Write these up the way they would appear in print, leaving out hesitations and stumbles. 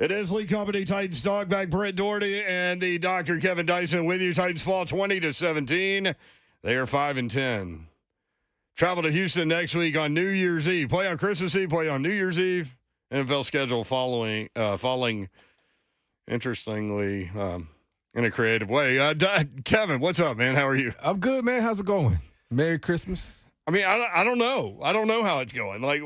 It is Lee Company, Titans Talkback, Brent Dougherty and the Dr. Kevin Dyson with you. Titans fall 20-17. They are 5-10. Travel to Houston next week on New Year's Eve. Play on Christmas Eve, play on New Year's Eve. NFL schedule falling interestingly in a creative way. Kevin, what's up, man? How are you? I'm good, man. How's it going? Merry Christmas. I mean, I don't know. I don't know how it's going. Like,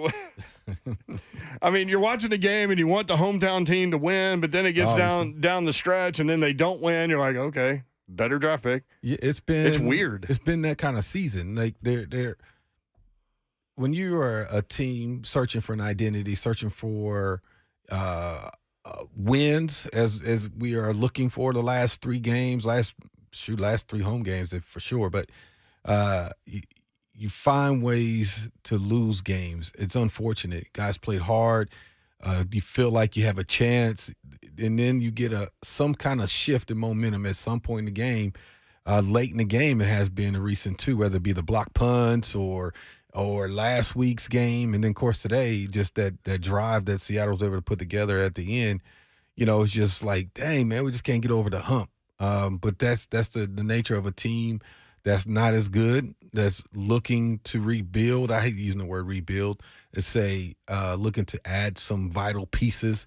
I mean, you're watching the game and you want the hometown team to win, but then it gets down the stretch and then they don't win. You're like, okay, better draft pick. Yeah, it's weird. It's been that kind of season. Like they're when you are a team searching for an identity, searching for wins, as we are looking for the last three games, last three home games for sure, but you find ways to lose games. It's unfortunate. Guys played hard. You feel like you have a chance, and then you get some kind of shift in momentum at some point in the game. Late in the game, it has been a recent too, whether it be the block punts or last week's game, and then of course today, just that drive that Seattle was able to put together at the end. It's just like, dang man, we just can't get over the hump. But that's the nature of a team that's not as good, that's looking to rebuild. I hate using the word rebuild. It's looking to add some vital pieces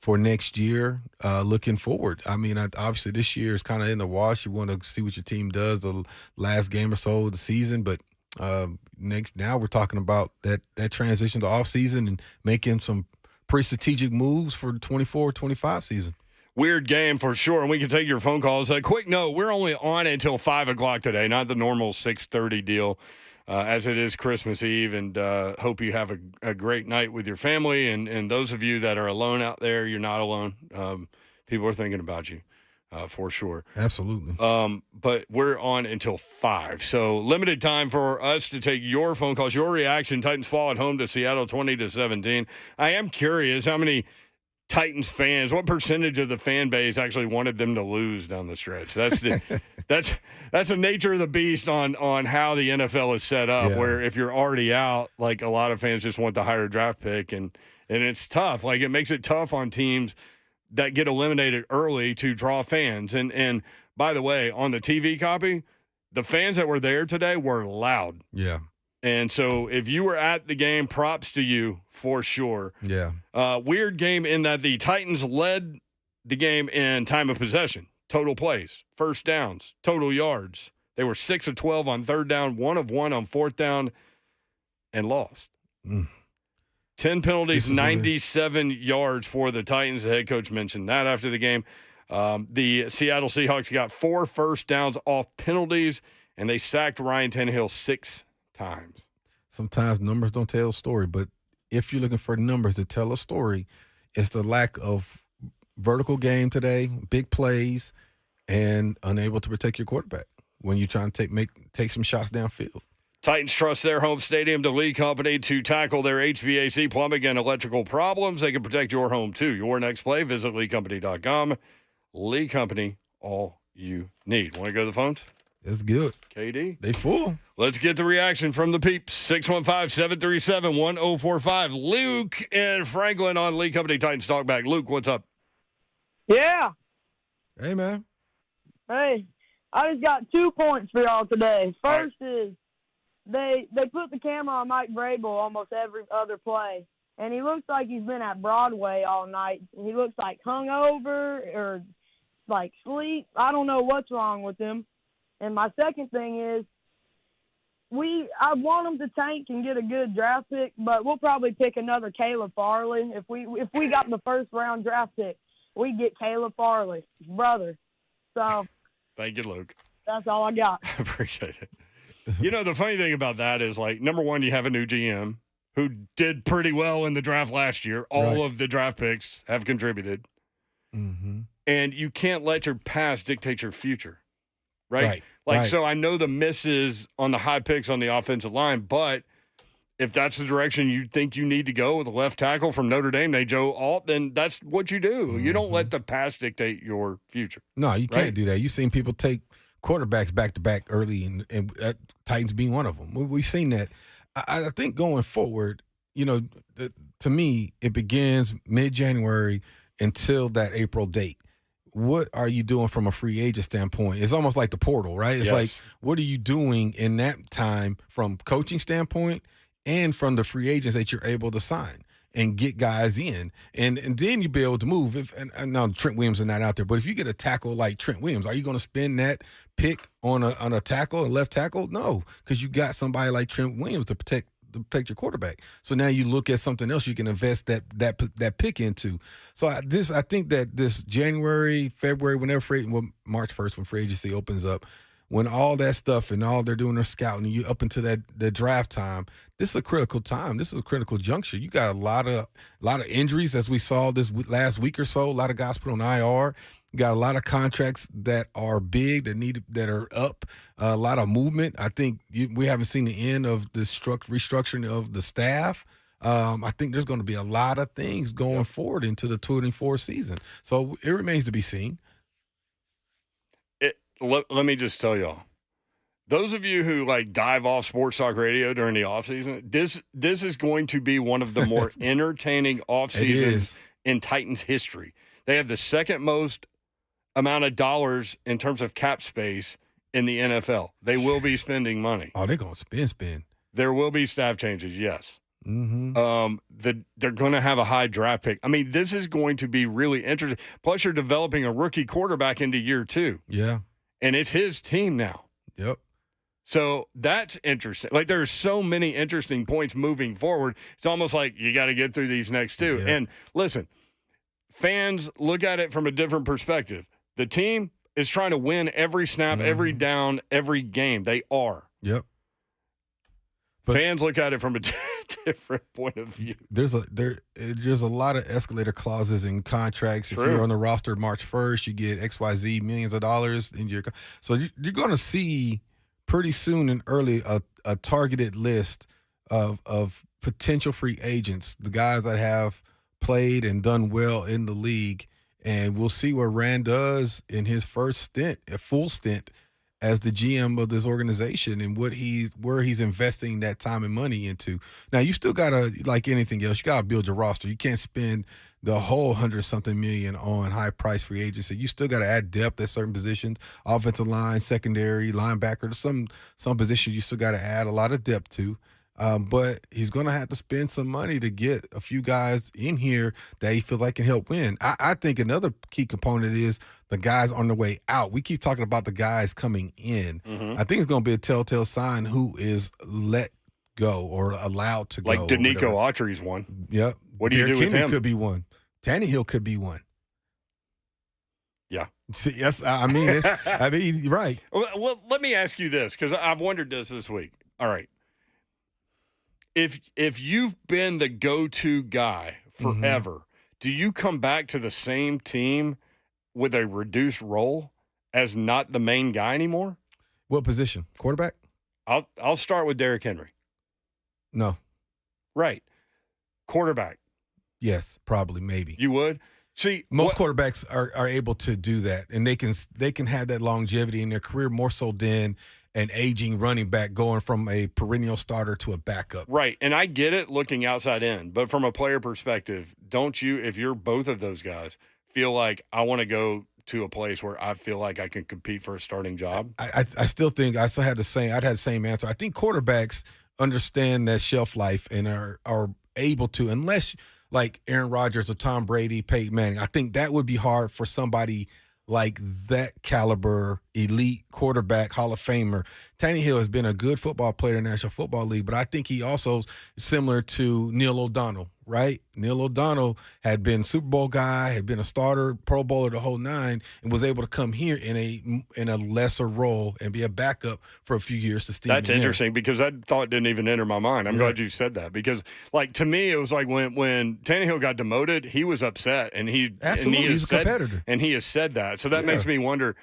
for next year, looking forward. I mean, obviously this year is kind of in the wash. You want to see what your team does the last game or so of the season, but now we're talking about that transition to offseason and making some pretty strategic moves for the 24-25 season. Weird game for sure, and we can take your phone calls. A quick note, we're only on until 5 o'clock today, not the normal 6:30 deal, as it is Christmas Eve, and hope you have a great night with your family, and those of you that are alone out there, you're not alone. People are thinking about you, for sure. Absolutely. But we're on until 5, so limited time for us to take your phone calls, your reaction. Titans fall at home to Seattle 20-17. I am curious how many Titans fans, what percentage of the fan base actually wanted them to lose down the stretch? That's the nature of the beast on how the NFL is set up, where if you're already out, like a lot of fans just want the higher draft pick, and it's tough. Like, it makes it tough on teams that get eliminated early to draw fans. And by the way, on the TV copy, the fans that were there today were loud. Yeah. And so if you were at the game, props to you for sure. Yeah. Weird game in that the Titans led the game in time of possession, total plays, first downs, total yards. They were 6 of 12 on third down, 1 of 1 on fourth down, and lost. 10 penalties, 97 yards for the Titans. The head coach mentioned that after the game. The Seattle Seahawks got 4 first downs off penalties, and they sacked Ryan Tannehill 6 times. Sometimes numbers don't tell a story, but if you're looking for numbers to tell a story, it's the lack of vertical game today, big plays, and unable to protect your quarterback when you're trying to take some shots downfield. Titans trust their home stadium to Lee Company to tackle their HVAC, plumbing, and electrical problems. They can protect your home, too. Your next play, visit LeeCompany.com. Lee Company, all you need. Want to go to the phones? That's good. KD? They full. Let's get the reaction from the peeps. 615-737-1045. Luke and Franklin on Lee Company Titans Talkback. Luke, what's up? Yeah. Hey, man. Hey, I just got 2 points for y'all today. First is they put the camera on Mike Vrabel almost every other play, and he looks like he's been at Broadway all night. He looks like hungover or like sleep. I don't know what's wrong with him. And my second thing is, I want them to tank and get a good draft pick, but we'll probably pick another Caleb Farley. If we got the first round draft pick, we get Caleb Farley, his brother. So thank you, Luke. That's all I got. I appreciate it. The funny thing about that is, like, number one, you have a new GM who did pretty well in the draft last year. All of the draft picks have contributed. Mm-hmm. And you can't let your past dictate your future. Right? So I know the misses on the high picks on the offensive line, but if that's the direction you think you need to go with a left tackle from Notre Dame, Joe Alt, then that's what you do. Mm-hmm. You don't let the past dictate your future. No, you can't do that. You've seen people take quarterbacks back-to-back early, and Titans being one of them. We've seen that. I think going forward, to me, it begins mid-January, until that April date. What are you doing from a free agent standpoint? It's almost like the portal, right? It's like, what are you doing in that time from coaching standpoint and from the free agents that you're able to sign and get guys in? And then you'll be able to move. And now Trent Williams is not out there, but if you get a tackle like Trent Williams, are you going to spend that pick on a tackle, a left tackle? No, because you got somebody like Trent Williams to protect your quarterback. So now you look at something else you can invest that pick into. So I think that this January, February, March 1st when free agency opens up, when all that stuff and all they're doing is scouting, and you up into the draft time, this is a critical time. This is a critical juncture. You got a lot of injuries, as we saw this last week or so. A lot of guys put on IR. You got a lot of contracts that are big that are up. A lot of movement. I think we haven't seen the end of the restructuring of the staff. I think there's going to be a lot of things going forward into the 24 season. So it remains to be seen. Let me just tell y'all, those of you who dive off sports talk radio during the offseason, this is going to be one of the more entertaining off seasons in Titans history. They have the second most amount of dollars in terms of cap space in the NFL. They will be spending money. Oh, they're going to spend. There will be staff changes, yes. Mm-hmm. They're going to have a high draft pick. I mean, this is going to be really interesting. Plus, you're developing a rookie quarterback into year 2. Yeah. And it's his team now. Yep. So that's interesting. There's so many interesting points moving forward. It's almost like you got to get through these next 2. Yeah. And listen, fans look at it from a different perspective. The team is trying to win every snap, every down, every game. They are. Yep. But fans look at it from a different point of view. There's a lot of escalator clauses in contracts. True. If you're on the roster March 1st, you get XYZ millions of dollars in your. So you're going to see pretty soon and early a targeted list of potential free agents, the guys that have played and done well in the league, and we'll see what Rand does in his first stint, a full stint, as the GM of this organization and where he's investing that time and money into. Now, you still got to, like anything else, you got to build your roster. You can't spend the whole $100-something million on high-price free agency. You still got to add depth at certain positions, offensive line, secondary, linebacker. Some positions you still got to add a lot of depth to. But he's going to have to spend some money to get a few guys in here that he feels like can help win. I think another key component is the guys on the way out. We keep talking about the guys coming in. Mm-hmm. I think it's going to be a telltale sign who is let go or allowed to go. Like Danico Autry's one. Yep. What do you do with him? Could be one. Tannehill could be one. Yeah. See, yes, I mean, you're right. Well, let me ask you this, because I've wondered this week. All right. If you've been the go-to guy forever, do you come back to the same team with a reduced role as not the main guy anymore? What position? Quarterback? I'll start with Derrick Henry. No. Right. Quarterback. Yes, probably, maybe. You would? See, most quarterbacks are able to do that, and they can have that longevity in their career more so than an aging running back going from a perennial starter to a backup. Right, and I get it looking outside in, but from a player perspective, don't you, if you're both of those guys, feel like I want to go to a place where I feel like I can compete for a starting job? I still think I'd had the same answer. I think quarterbacks understand that shelf life and are able to, unless like Aaron Rodgers or Tom Brady, Peyton Manning. I think that would be hard for somebody like that caliber, elite quarterback, Hall of Famer. Tannehill has been a good football player in the National Football League, but I think he also is similar to Neil O'Donnell, right? Neil O'Donnell had been Super Bowl guy, had been a starter, Pro Bowler the whole nine, and was able to come here in a lesser role and be a backup for a few years to Steve That's McNair. interesting, because that thought didn't even enter my mind. I'm glad you said that, because to me it was like when Tannehill got demoted, he was upset, and he's a competitor, and he has said that. So that makes me wonder,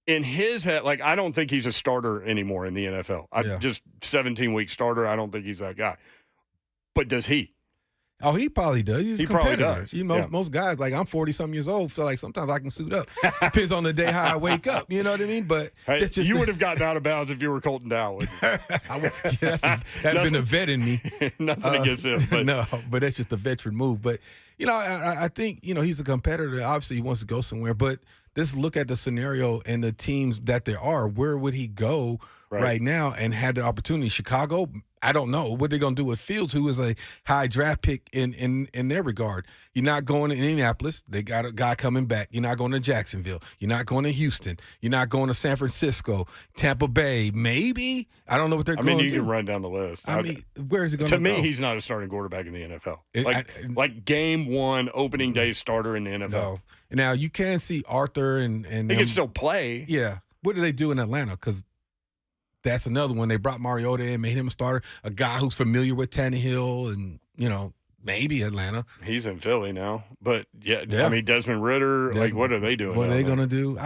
in his head, I don't think he's a starter anymore in the NFL. Just 17-week starter. I don't think he's that guy. But does he? Oh, he probably does. He's a probably competitor. does. You know, most guys, I'm 40-something years old, so sometimes I can suit up. Depends on the day how I wake up. You know what I mean? But you would have gotten out of bounds if you were Colton Dowd. That'd been a vet in me. Nothing against him. But. No, but that's just a veteran move. But I think, he's a competitor. Obviously, he wants to go somewhere, but just look at the scenario and the teams that there are. Where would he go right now and had the opportunity? Chicago, I don't know. What they're going to do with Fields, who is a high draft pick in their regard. You're not going to Indianapolis. They got a guy coming back. You're not going to Jacksonville. You're not going to Houston. You're not going to San Francisco, Tampa Bay, maybe. I don't know what they're going to do. You can run down the list. Where is he going to go? To me, he's not a starting quarterback in the NFL. Like game one, opening day starter in the NFL. No. Now, you can see Arthur and he can still play. Yeah. What do they do in Atlanta? Because that's another one. They brought Mariota in, made him a starter, a guy who's familiar with Tannehill and, maybe Atlanta. He's in Philly now. But, Desmond Ridder, what are they doing? What are they going to do?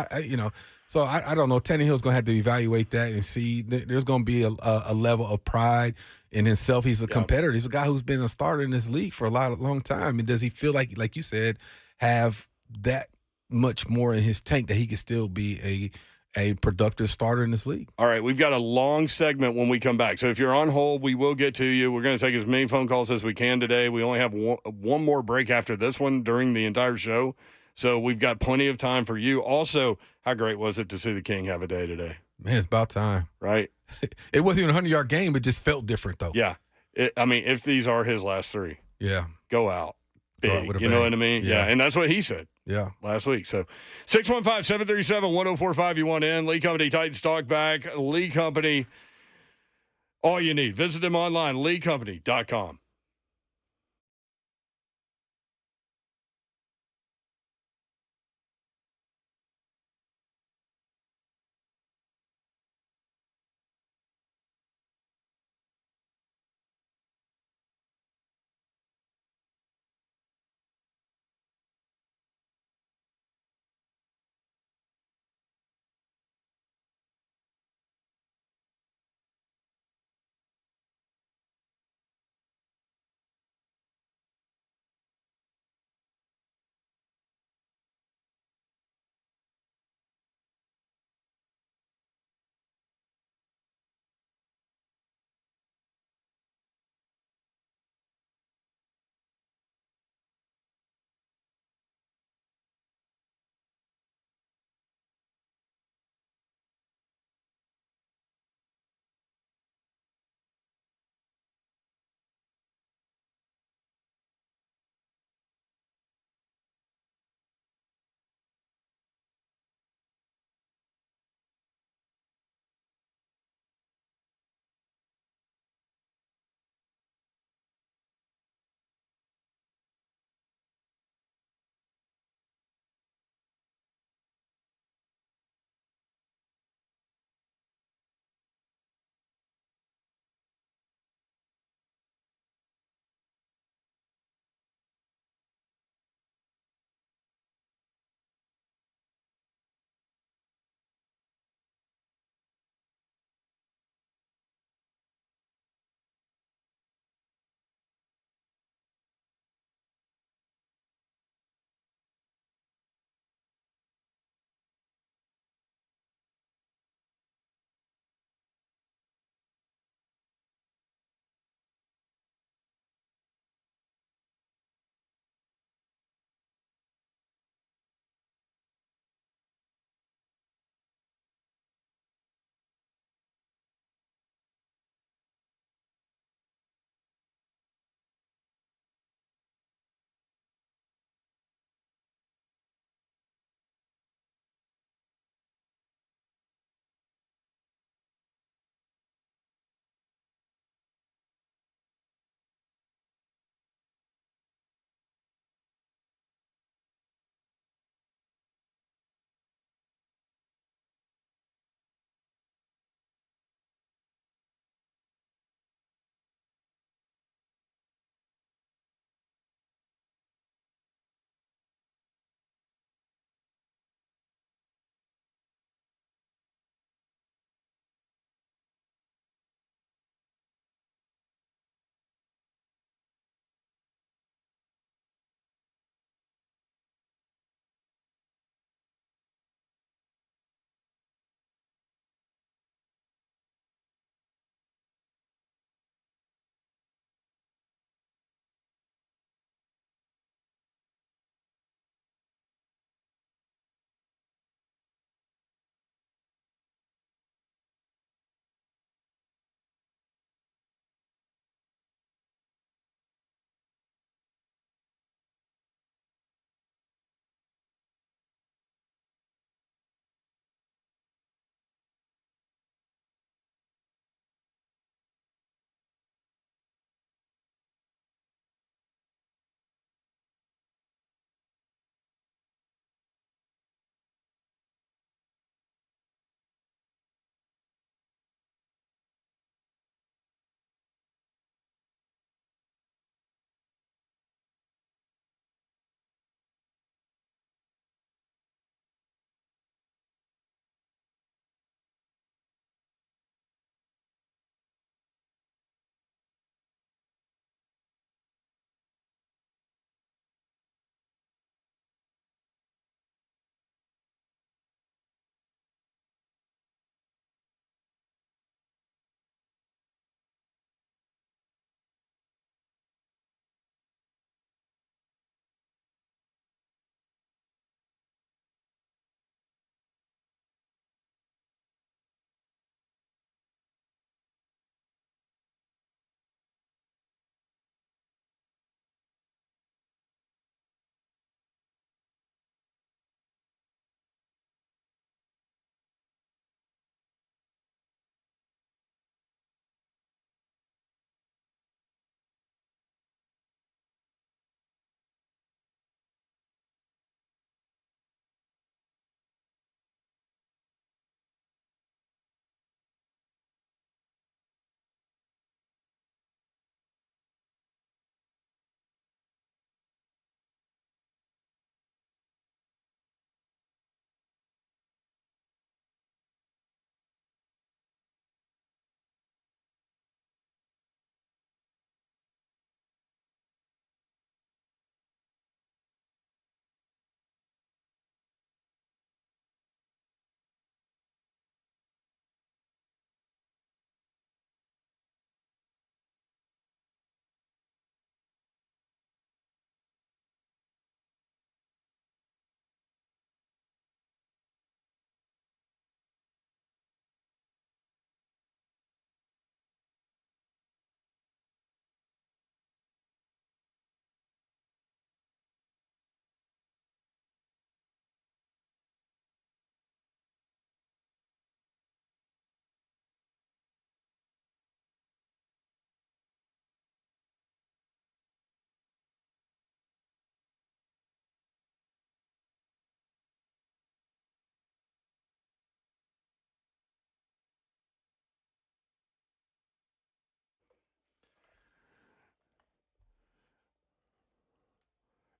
So I don't know. Tannehill's going to have to evaluate that and see. There's going to be a level of pride in himself. He's a competitor. He's a guy who's been a starter in this league for a long time. And does he feel like you said, have that much more in his tank that he could still be a productive starter in this league? All right, we've got a long segment when we come back. So if you're on hold, we will get to you. We're going to take as many phone calls as we can today. We only have one more break after this one during the entire show. So we've got plenty of time for you. Also, how great was it to see the King have a day today? Man, it's about time. Right? It wasn't even a 100-yard game. It just felt different, though. Yeah. If these are his last three. Yeah. Go out. Big. Go out you know what I mean? Yeah. And that's what he said. Yeah. Last week. So 615-737-1045 you want in. Lee Company Titans Talkback. Lee Company. All you need. Visit them online, leecompany.com.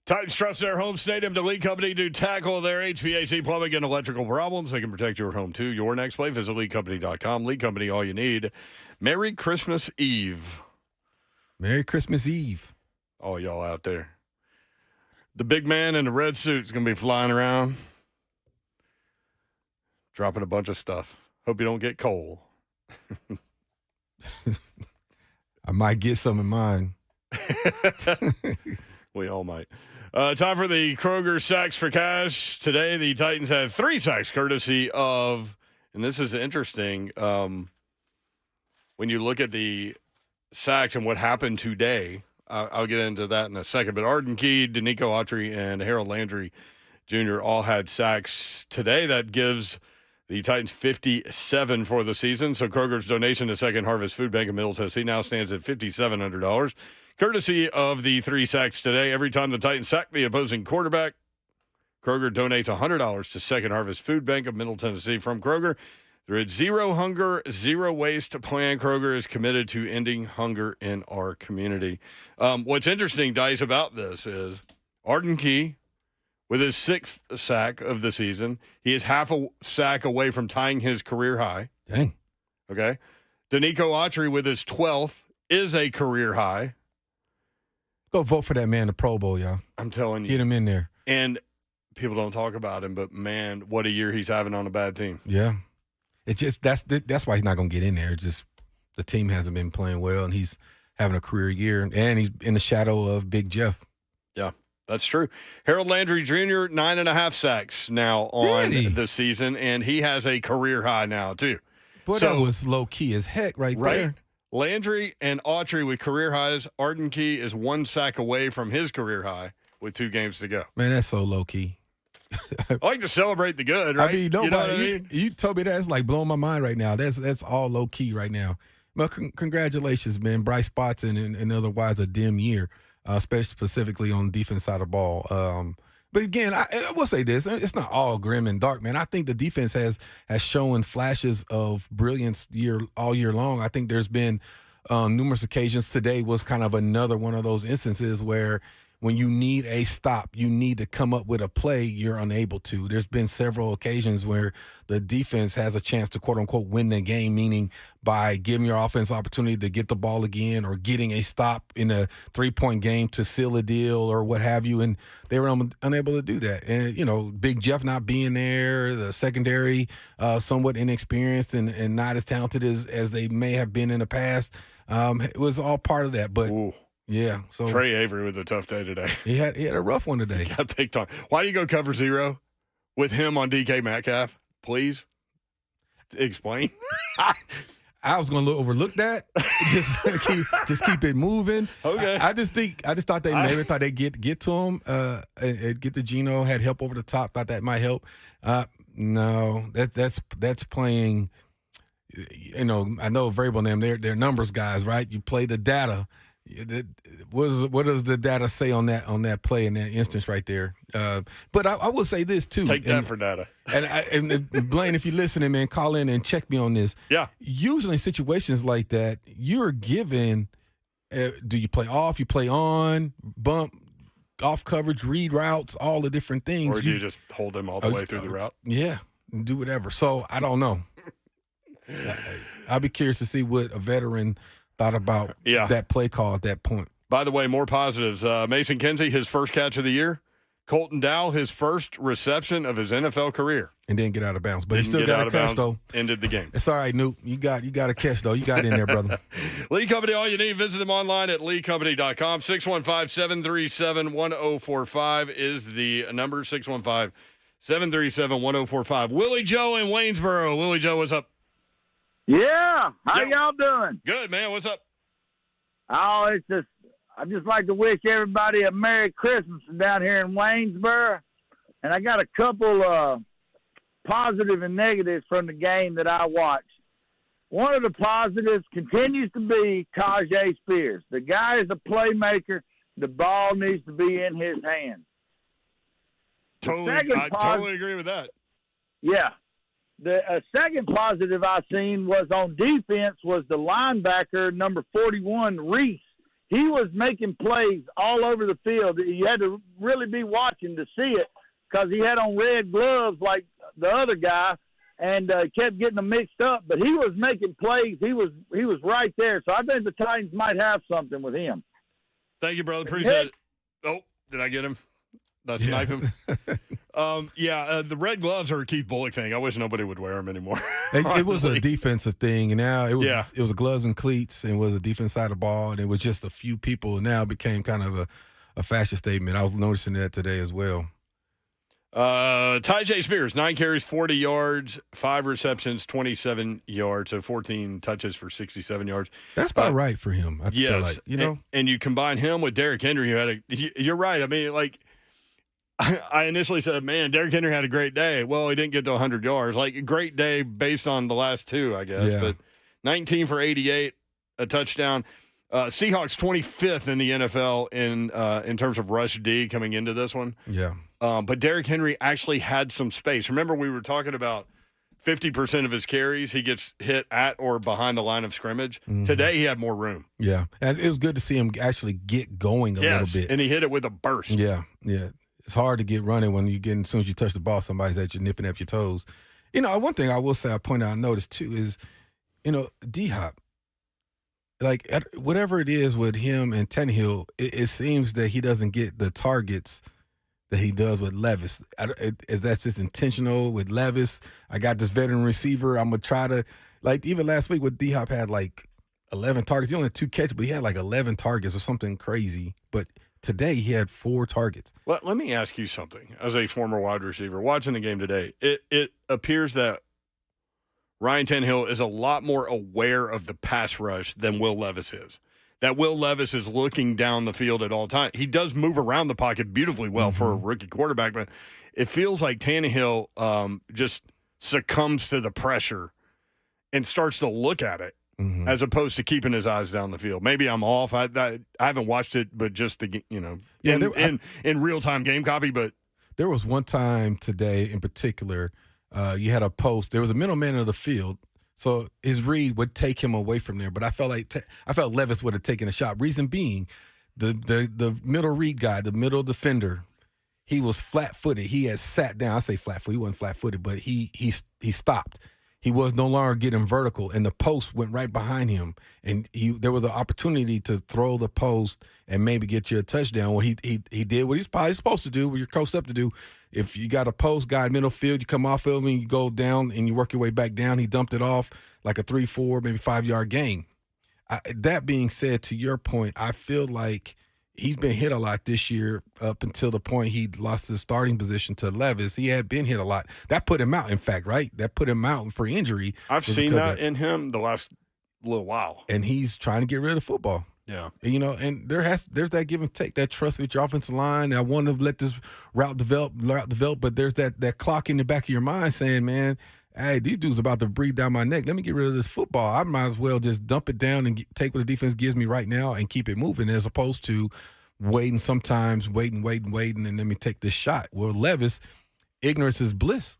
Titans trust their home stadium to Lee Company to tackle their HVAC, plumbing, and electrical problems. They can protect your home, too. Your next play, visit LeeCompany.com. Lee Company, all you need. Merry Christmas Eve. Merry Christmas Eve. All y'all out there. The big man in the red suit is going to be flying around, dropping a bunch of stuff. Hope you don't get cold. I might get some in mine. We all might. Time for the Kroger Sacks for Cash. Today, the Titans had 3 sacks courtesy of, and this is interesting, when you look at the sacks and what happened today, I'll get into that in a second, but Arden Key, Danico Autry, and Harold Landry Jr. all had sacks today. That gives the Titans 57 for the season. So Kroger's donation to Second Harvest Food Bank in Middle Tennessee now stands at $5,700. Courtesy of the 3 sacks today. Every time the Titans sack the opposing quarterback, Kroger donates $100 to Second Harvest Food Bank of Middle Tennessee. From Kroger, through its Zero Hunger, Zero Waste plan, Kroger is committed to ending hunger in our community. What's interesting, Dice, about this is Arden Key, with his 6th sack of the season, he is half a sack away from tying his career high. Dang. Okay. Danico Autry, with his 12th, is a career high. Go vote for that man in the Pro Bowl, y'all. I'm telling you. Get him in there. And people don't talk about him, but, man, what a year he's having on a bad team. Yeah. It's just that's why he's not going to get in there. It's just the team hasn't been playing well, and he's having a career year, and he's in the shadow of Big Jeff. Yeah, that's true. Harold Landry Jr., 9.5 sacks now on the season, and he has a career high now, too. Boy, that was low-key as heck right there. Landry and Autry with career highs. Arden Key is 1 sack away from his career high with 2 games to go. Man, that's so low-key. I like to celebrate the good, right? I mean, nobody, you know what I mean? You told me that's like blowing my mind right now. That's all low key right now. Well, congratulations, man. Bright spots and otherwise a dim year, especially specifically on the defense side of the ball. But again, I will say this: it's not all grim and dark, man. I think the defense has shown flashes of brilliance all year long. I think there's been numerous occasions. Today was kind of another one of those instances where, when you need a stop, you need to come up with a play, you're unable to. There's been several occasions where the defense has a chance to, quote-unquote, win the game, meaning by giving your offense opportunity to get the ball again or getting a stop in a 3-point game to seal a deal or what have you, and they were unable to do that. And, you know, Big Jeff not being there, the secondary somewhat inexperienced and not as talented as they may have been in the past, it was all part of that. But Ooh. Yeah. So Trey Avery with a tough day today. He had a rough one today. Got picked on. Why do you go cover 0 with him on DK Metcalf? Please explain. I was going to overlook that. just keep it moving. Okay. I just thought they'd get to him and get to Geno. Had help over the top. Thought that might help. No, that's playing. You know, I know Variable and them. They're numbers guys, right? You play the data. What does the data say on that play in that instance right there? But I will say this too. Take that for data. And Blaine, if you're listening, man, call in and check me on this. Yeah. Usually in situations like that, you're given. Do you play off? You play on? Bump? Off coverage? Read routes? All the different things. Or do you just hold them all the way through the route? Yeah. Do whatever. So I don't know. I'll be curious to see what a veteran thought about that play call at that point. By the way, more positives. Mason Kinsey, his first catch of the year. Colton Dow, his first reception of his NFL career. And didn't get out of bounds. But he still got a catch, though. Ended the game. It's all right, Newt. You got a catch, though. You got in there, brother. Lee Company, all you need. Visit them online at leecompany.com. 615-737-1045 is the number. 615-737-1045. Willie Joe in Waynesboro. Willie Joe, what's up? Yeah, how y'all doing? Good, man. What's up? Oh, I just like to wish everybody a Merry Christmas down here in Waynesboro. And I got a couple positive and negatives from the game that I watched. One of the positives continues to be Tajay Spears. The guy is a playmaker. The ball needs to be in his hands. I totally agree with that. Yeah. The second positive I seen was on defense was the linebacker, number 41, Reese. he was making plays all over the field. You had to really be watching to see it because he had on red gloves like the other guy and kept getting them mixed up. But he was making plays. He was right there. So I think the Titans might have something with him. Thank you, brother. Appreciate it. Oh, did I get him? Did I snipe him? The red gloves are a Keith Bullock thing. I wish nobody would wear them anymore. It was a defensive thing, and now it was gloves and cleats, and was a defense side of the ball, and it was just a few people. And now it became kind of a fashion statement. I was noticing that today as well. Tyjae Spears, 9 carries, 40 yards, 5 receptions, 27 yards, so 14 touches for 67 yards. That's about right for him. I feel like, you know. And you combine him with Derrick Henry, who had you're right. I mean, like, I initially said, man, Derrick Henry had a great day. Well, he didn't get to 100 yards. Like, a great day based on the last two, I guess. Yeah. But 19 for 88, a touchdown. Seahawks 25th in the NFL in terms of rush D coming into this one. Yeah. But Derrick Henry actually had some space. Remember, we were talking about 50% of his carries, he gets hit at or behind the line of scrimmage. Mm-hmm. Today, he had more room. Yeah. And it was good to see him actually get going a little bit. And he hit it with a burst. Yeah, yeah. It's hard to get running when as soon as you touch the ball, somebody's at you nipping at your toes. You know, one thing I will say, I noticed too is, you know, D-Hop, like whatever it is with him and Tannehill, it seems that he doesn't get the targets that he does with Levis. Is that just intentional with Levis? I got this veteran receiver. I'm going to try to, like even last week with D-Hop had like 11 targets. He only had 2 catches, but he had like 11 targets or something crazy. But today he had 4 targets. Well, let me ask you something. As a former wide receiver, watching the game today, it appears that Ryan Tannehill is a lot more aware of the pass rush than Will Levis is. That Will Levis is looking down the field at all times. He does move around the pocket beautifully well for a rookie quarterback, but it feels like Tannehill just succumbs to the pressure and starts to look at it as opposed to keeping his eyes down the field. Maybe I'm off. I haven't watched it, but just in real-time game copy. But there was one time today in particular, you had a post. There was a middleman of the field. So his read would take him away from there, but I felt Levis would have taken a shot. Reason being, the middle read guy, the middle defender, he was flat-footed. He had sat down. I say flat-footed. He wasn't flat-footed, but he stopped. He was no longer getting vertical, and the post went right behind him. And there was an opportunity to throw the post and maybe get you a touchdown. Well, he did what he's probably supposed to do, what you're coached up to do. If you got a post guy in middle field, you come off of him, you go down, and you work your way back down. He dumped it off like a 3, 4, maybe 5-yard gain. That being said, to your point, I feel like he's been hit a lot this year up until the point he lost his starting position to Levis. He had been hit a lot. That put him out, in fact, right? That put him out for injury. I've seen that in him the last little while. And he's trying to get rid of football. Yeah. You know, and there's that give and take, that trust with your offensive line. I want to let this route develop, but there's that clock in the back of your mind saying, man, hey, these dudes about to breathe down my neck. Let me get rid of this football. I might as well just dump it down and take what the defense gives me right now and keep it moving, as opposed to waiting, and let me take this shot. Well, Levis, ignorance is bliss.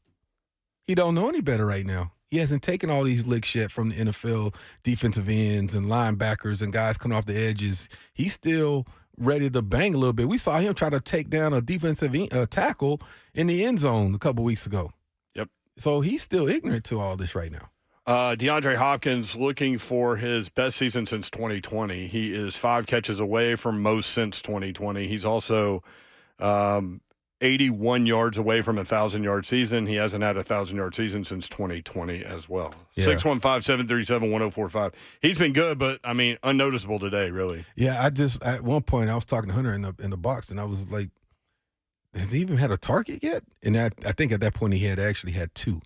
He don't know any better right now. He hasn't taken all these licks yet from the NFL defensive ends and linebackers and guys coming off the edges. He's still ready to bang a little bit. We saw him try to take down a defensive tackle in the end zone a couple weeks ago. Yep. So he's still ignorant to all this right now. DeAndre Hopkins looking for his best season since 2020. He is 5 catches away from most since 2020. He's also 81 yards away from a 1,000-yard season. He hasn't had a 1,000-yard season since 2020 as well. Yeah. 615-737-1045. He's been good, but, I mean, unnoticeable today, really. Yeah, at one point, I was talking to Hunter in the box, and I was like, has he even had a target yet? And I think at that point he had actually had 2.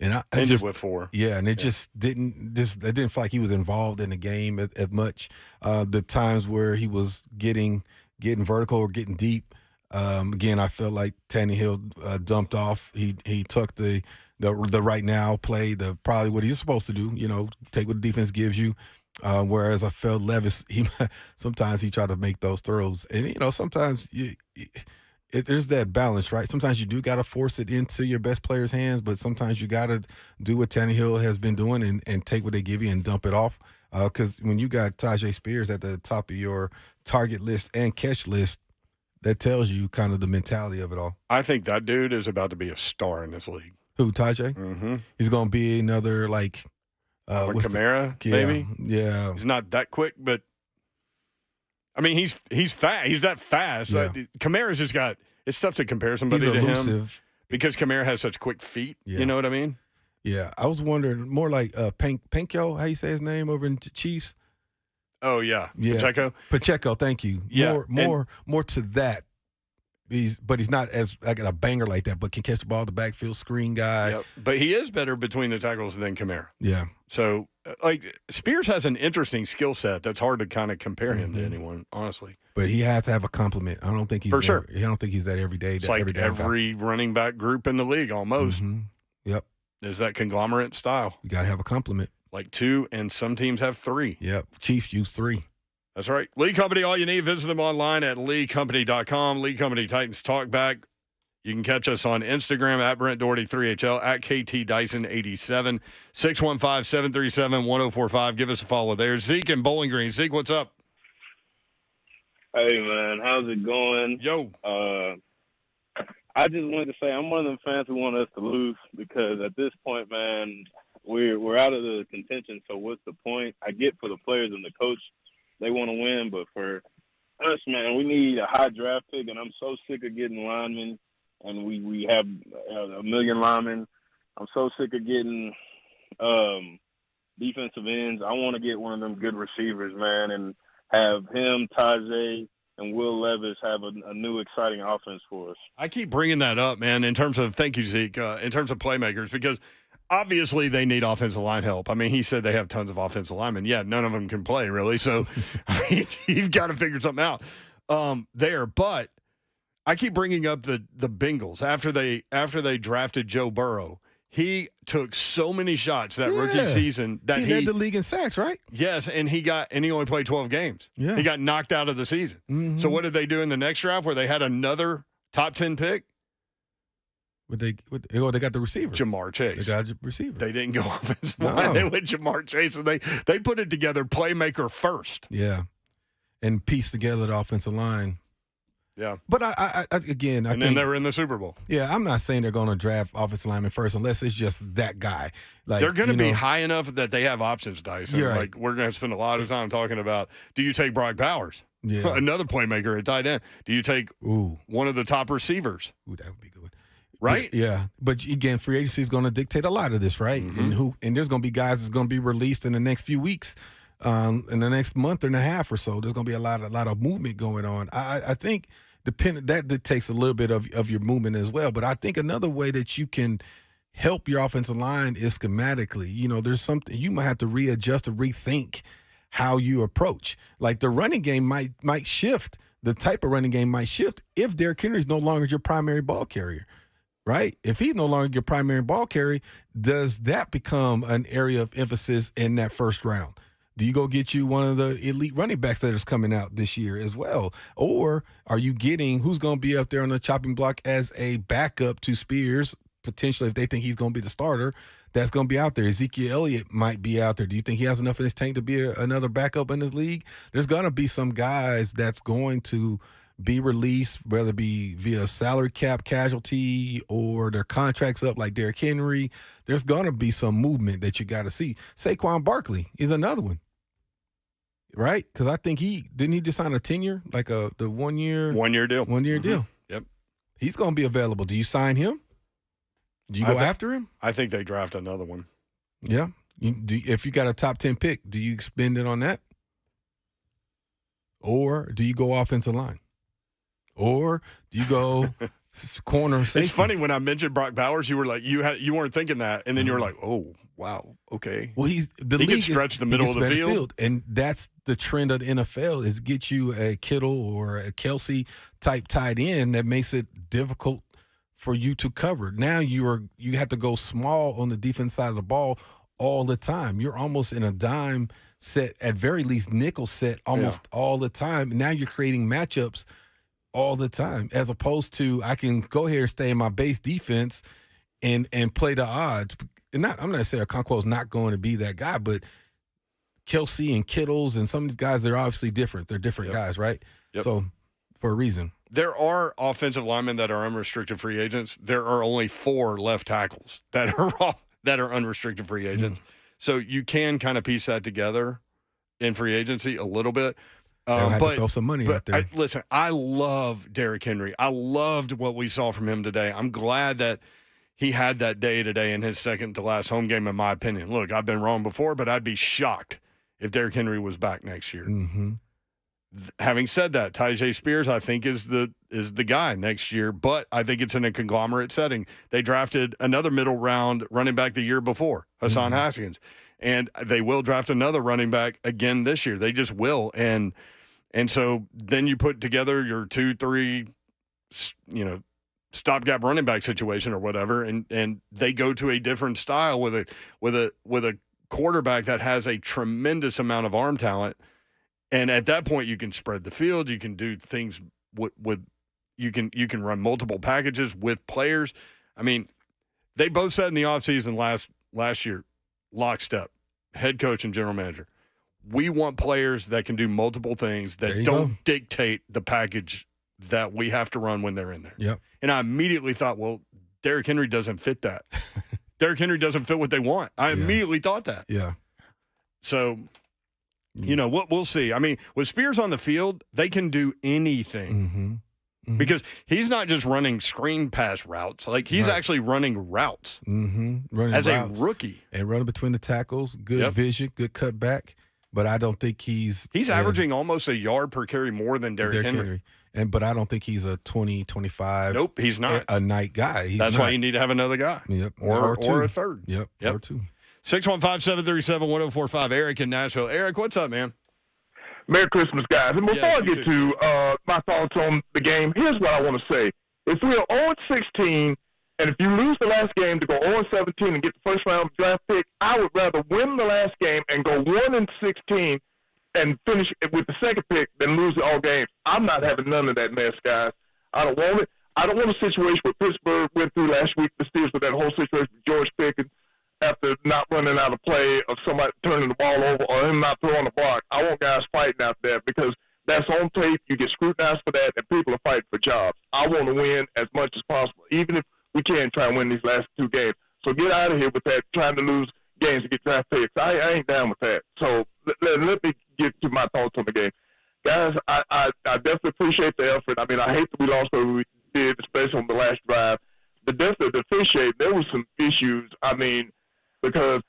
And I ended just with 4. Yeah, and it didn't feel like he was involved in the game as much. The times where he was getting vertical or getting deep, again, I felt like Tannehill dumped off. He took the right now play, probably what he's supposed to do. You know, take what the defense gives you. Whereas I felt Levis, sometimes he tried to make those throws, and you know, sometimes there's that balance, right? Sometimes you do got to force it into your best player's hands, but sometimes you got to do what Tannehill has been doing and take what they give you and dump it off. Because when you got Tajay Spears at the top of your target list and catch list, that tells you kind of the mentality of it all. I think that dude is about to be a star in this league. Who, Tajay? Mm-hmm. He's going to be another, like Kamara, maybe? Yeah. He's not that quick, but I mean, he's fast. He's that fast. Yeah. Kamara's just got – it's tough to compare somebody He's to elusive. him because Kamara has such quick feet. Yeah. You know what I mean? Yeah. I was wondering more like Pacheco, how you say his name over in Chiefs? Oh, yeah. Yeah. Pacheco, thank you. Yeah. More to that. He's not as like a banger like that, but can catch the ball in the backfield, screen guy. Yep. But he is better between the tackles than Kamara. Yeah. So, Spears has an interesting skill set that's hard to kind of compare him to anyone, honestly. But he has to have a compliment. I don't think he's for sure. I don't think he's that every day. It's like every running back group in the league almost. Mm-hmm. Yep. Is that conglomerate style. You got to have a compliment. Like 2, and some teams have 3. Yep. Chiefs use 3. That's right. Lee Company, all you need. Visit them online at leecompany.com. Lee Company Titans Talkback. You can catch us on Instagram at Brent Dougherty 3HL, at KT Dyson 87, 615-737-1045. Give us a follow there. Zeke in Bowling Green. Zeke, what's up? Hey, man. How's it going? Yo. I just wanted to say I'm one of them fans who want us to lose because at this point, man, we're out of the contention, so what's the point? I get for the players and the coach, they want to win, but for us, man, we need a high draft pick, and I'm so sick of getting linemen, and we have a million linemen. I'm so sick of getting defensive ends. I want to get one of them good receivers, man, and have him, Tajay, and Will Levis have a new exciting offense for us. I keep bringing that up, man, in terms of – thank you, Zeke – in terms of playmakers because – obviously, they need offensive line help. I mean, he said they have tons of offensive linemen. Yeah, none of them can play, really. So, I mean, you've got to figure something out there. But I keep bringing up the Bengals. After they drafted Joe Burrow, he took so many shots that rookie season that he led the league in sacks, right? Yes, and he only played 12 games. Yeah. He got knocked out of the season. Mm-hmm. So what did they do in the next draft where they had another top 10 pick? They got the receiver. Jamar Chase. They got the receiver. They didn't go offensive line. They went Jamar Chase, and they put it together playmaker first. Yeah, and piece together the offensive line. Yeah. But I think then they were in the Super Bowl. Yeah, I'm not saying they're going to draft offensive lineman first unless it's just that guy. Like they're going to be high enough that they have options, Dyson. Right. Like we're going to spend a lot of time talking about, do you take Brock Bowers? Yeah. Another playmaker at tight end. Do you take one of the top receivers? Ooh, that would be good. Right? Yeah. But again, free agency is going to dictate a lot of this, right? Mm-hmm. And there's going to be guys that's going to be released in the next few weeks, in the next month and a half or so. There's going to be a lot of movement going on. I think that takes a little bit of your movement as well. But I think another way that you can help your offensive line is schematically. There's something you might have to readjust or rethink how you approach. Like the running game might shift. The type of running game might shift if Derrick Henry is no longer your primary ball carrier. Right? If he's no longer your primary ball carrier, does that become an area of emphasis in that first round? Do you go get you one of the elite running backs that is coming out this year as well? Or are you getting who's going to be up there on the chopping block as a backup to Spears, potentially if they think he's going to be the starter, that's going to be out there? Ezekiel Elliott might be out there. Do you think he has enough in his tank to be another backup in this league? There's going to be some guys that's going to be released, whether it be via salary cap casualty or their contracts up like Derrick Henry. There's going to be some movement that you got to see. Saquon Barkley is another one, right? Because I think didn't he just sign a tenure, like the 1 year? 1 year deal. 1 year deal. Yep. He's going to be available. Do you sign him? Do you go after him? I think they draft another one. Yeah. If you got a top 10 pick, do you spend it on that? Or do you go offensive line? Or do you go corner safety? It's funny when I mentioned Brock Bowers, you were like, you weren't thinking that, and then you were like, oh wow, okay. Well, he can stretch the middle of the field, and that's the trend of the NFL is get you a Kittle or a Kelsey type tight end that makes it difficult for you to cover. Now you have to go small on the defense side of the ball all the time. You're almost in a dime set, at very least nickel set, almost all the time. Now you're creating matchups all the time, as opposed to I can go here and stay in my base defense and play the odds. And I'm not saying Okonkwo is not going to be that guy, but Kelsey and Kittles and some of these guys, they're obviously different. They're different guys, right? Yep. So for a reason. There are offensive linemen that are unrestricted free agents. There are only 4 left tackles that are unrestricted free agents. So you can kind of piece that together in free agency a little bit. Have to throw some money out there. Listen, I love Derrick Henry. I loved what we saw from him today. I'm glad that he had that day today in his second to last home game, in my opinion. Look, I've been wrong before, but I'd be shocked if Derrick Henry was back next year. Mm-hmm. Having said that, Tyjae Spears, I think, is the guy next year, but I think it's in a conglomerate setting. They drafted another middle round running back the year before, Hassan Haskins, and they will draft another running back again this year. They just will, and so then you put together your 2-3, stopgap running back situation or whatever, and they go to a different style with a quarterback that has a tremendous amount of arm talent. And at that point, you can spread the field. You can do things with you can run multiple packages with players. I mean, they both said in the offseason last year, lockstep, head coach and general manager, we want players that can do multiple things that don't dictate the package that we have to run when they're in there. Yep. And I immediately thought, well, Derrick Henry doesn't fit that. Derrick Henry doesn't fit what they want. I immediately thought that. Yeah. So, we'll see. I mean, with Spears on the field, they can do anything. Mm-hmm. Mm-hmm. Because he's not just running screen pass routes. Like, he's actually running routes running as routes a rookie. And running between the tackles, good vision, good cutback. But I don't think he's averaging almost a yard per carry more than Derrick Henry. But I don't think he's a 20, 25. Nope, he's not. A night guy. That's why you need to have another guy. Yep. Or a third. Yep. Or 2. 615-737-1045. Eric in Nashville. Eric, what's up, man? Merry Christmas, guys. And before I get to my thoughts on the game, here's what I want to say. If we are 0-16, and if you lose the last game to go 0-17 and get the first round draft pick, I would rather win the last game and go 1-16 and finish it with the second pick than lose all games. I'm not having none of that mess, guys. I don't want it. I don't want a situation where Pittsburgh went through last week, the Steelers, with that whole situation with George Pickens after not running out of play of somebody turning the ball over or him not throwing the block. I want guys fighting out there because that's on tape. You get scrutinized for that, and people are fighting for jobs. I want to win as much as possible, even if we can try and win these last 2 games. So get out of here with that, trying to lose games to get draft picks. I ain't down with that. So let me get to my thoughts on the game. Guys, I definitely appreciate the effort. I mean, I hate that we lost what we did, especially on the last drive. The officiating, there were some issues. I mean, because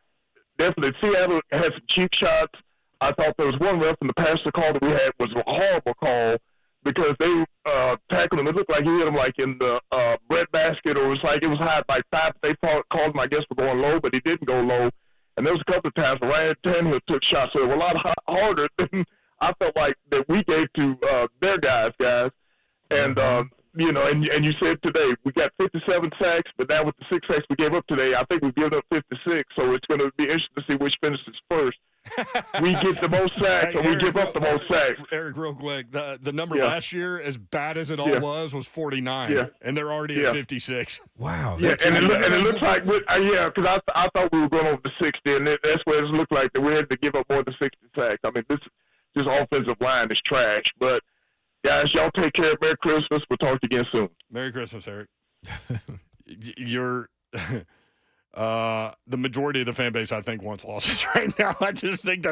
definitely Seattle had some cheap shots. I thought there was one ref in the passer call that we had was a horrible call because they tackled him. It looked like he hit him like in the bread basket, or it was like it was high by 5. They called him, I guess, for going low, but he didn't go low. And there was a couple of times where Ryan Tannehill took shots, so they were a lot harder than I felt like that we gave to their guys. And and you said today we got 57 sacks, but now with the 6 sacks we gave up today, I think we've given up 56. So it's going to be interesting to see which finishes first. We get the most sacks, or we give up the most sacks. Eric, real quick, the number last year, as bad as it all was 49, and they're already at 56. Wow. Yeah, and it looks like because I thought we were going over the 60, and that's where it looked like that we had to give up more than 60 sacks. I mean, this offensive line is trash, but. Guys, y'all take care. Merry Christmas. We'll talk to you again soon. Merry Christmas, Eric. You're the majority of the fan base, I think, wants losses right now. I just think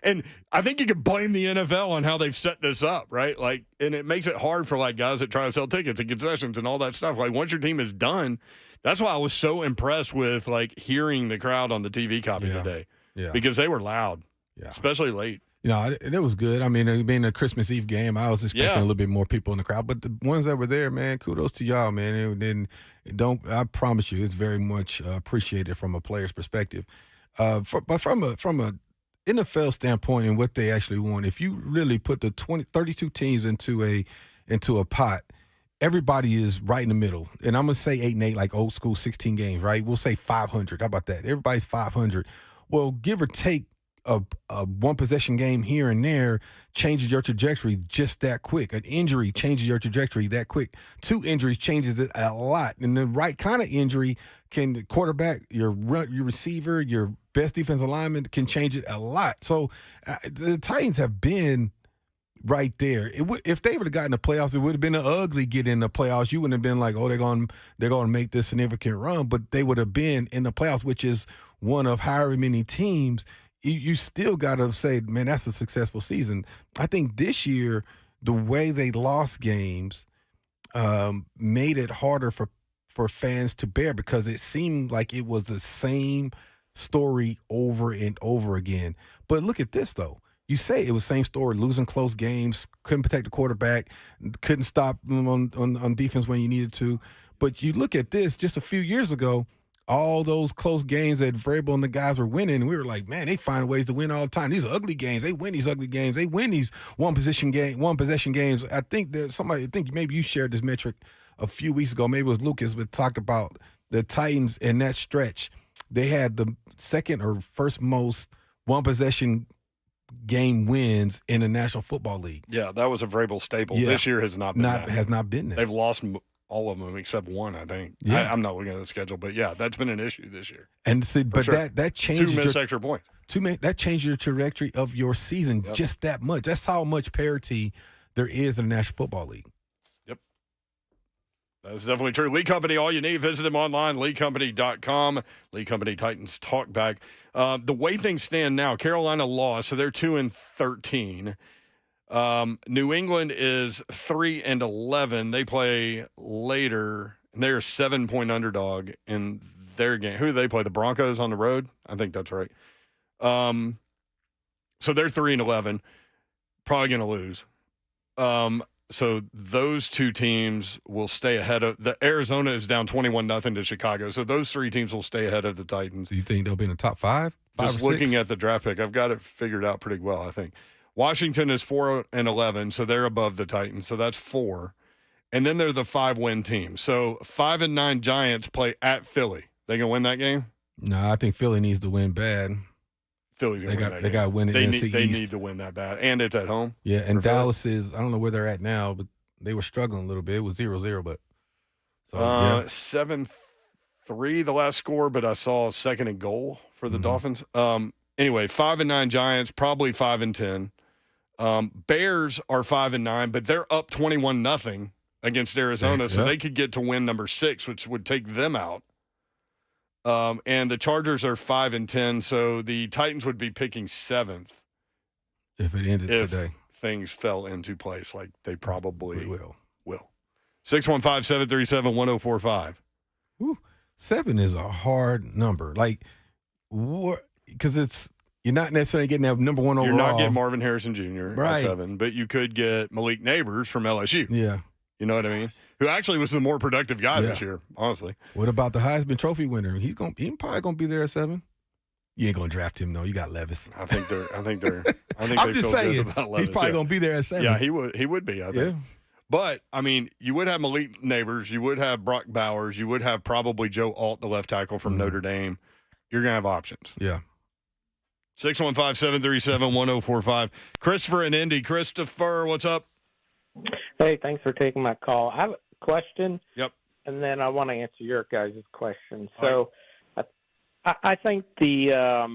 and I think you could blame the NFL on how they've set this up, right? Like, and it makes it hard for like guys that try to sell tickets and concessions and all that stuff. Like, once your team is done, that's why I was so impressed with like hearing the crowd on the TV copy today, because they were loud, especially late. It was good. I mean, it being a Christmas Eve game, I was expecting a little bit more people in the crowd. But the ones that were there, man, kudos to y'all, man. I promise you, it's very much appreciated from a player's perspective. But from a NFL standpoint and what they actually want, if you really put the 32 teams into a pot, everybody is right in the middle. And I'm going to say 8-8, like old school 16 games, right? We'll say 500. How about that? Everybody's 500. Well, give or take a one possession game here and there changes your trajectory just that quick. An injury changes your trajectory that quick. 2 injuries changes it a lot. And the right kind of injury can the quarterback, your receiver, your best defensive lineman can change it a lot. So the Titans have been right there. If they would have gotten the playoffs, it would have been an ugly get in the playoffs. You wouldn't have been like, oh, they're going to make this significant run, but they would have been in the playoffs, which is one of however many teams. You still got to say, man, that's a successful season. I think this year, the way they lost games made it harder for fans to bear because it seemed like it was the same story over and over again. But look at this, though. You say it was the same story, losing close games, couldn't protect the quarterback, couldn't stop them on defense when you needed to. But you look at this just a few years ago, all those close games that Vrabel and the guys were winning, and we were like, man, they find ways to win all the time. These are ugly games. They win these ugly games. They win these one possession games. I think maybe you shared this metric a few weeks ago. Maybe it was Lucas, but talked about the Titans in that stretch. They had the second or first most one possession game wins in the National Football League. Yeah, that was a Vrabel staple. Yeah. This year has not been that. Has not been that. They've lost all of them except one, I think. Yeah. I'm not looking at the schedule, but yeah, that's been an issue this year. And see, but sure. that changes 2 missed extra points. That changes your trajectory of your season just that much. That's how much parity there is in the National Football League. Yep. That's definitely true. Lee Company, all you need, visit them online, leecompany.com. Lee Company Titans Talkback. The way things stand now, Carolina lost, so they're 2-13. New England is 3-11. They play later, and they're a 7-point underdog in their game. Who do they play? The Broncos on the road? I think that's right. So they're 3-11, probably going to lose. So those 2 teams will stay ahead of the Arizona is down 21-0 to Chicago. So those 3 teams will stay ahead of the Titans. Do you think they'll be in the top 5? Just looking at the draft pick, I've got it figured out pretty well, I think. Washington is 4-11, so they're above the Titans. So that's 4. And then they're the 5-win team. So 5-9 Giants play at Philly. They gonna win that game? No, I think Philly needs to win bad. Philly's gonna win that game. They got to win it. They need to win that bad, and it's at home. Yeah, and Dallas is. I don't know where they're at now, but they were struggling a little bit. It was 0-0, but 7-3 the last score, but I saw 2nd and goal for the Dolphins. Anyway, 5-9 Giants, probably 5-10. Bears are 5-9, but they're up 21-0 against Arizona, so they could get to win number 6, which would take them out. And the Chargers are 5-10, so the Titans would be picking 7th if it ended today. Things fell into place like they probably will. 615-737-1045. Ooh, 7 is a hard number. Like, what? Because you're not necessarily getting that number 1 overall. You're not getting Marvin Harrison Jr. at 7, but you could get Malik Neighbors from LSU. Yeah. You know what I mean? Who actually was the more productive guy this year, honestly. What about the Heisman Trophy winner? He's probably gonna be there at 7. You ain't gonna draft him though. You got Levis. I think I'm just saying he's probably gonna be there at 7. Yeah, he would be. I think. Yeah. But I mean, you would have Malik Neighbors, you would have Brock Bowers, you would have probably Joe Alt, the left tackle from Notre Dame. You're gonna have options. Yeah. 615-737-1045. Christopher in Indy. Christopher, what's up? Hey, thanks for taking my call. I have a question. Yep. And then I want to answer your guys' question. So I think for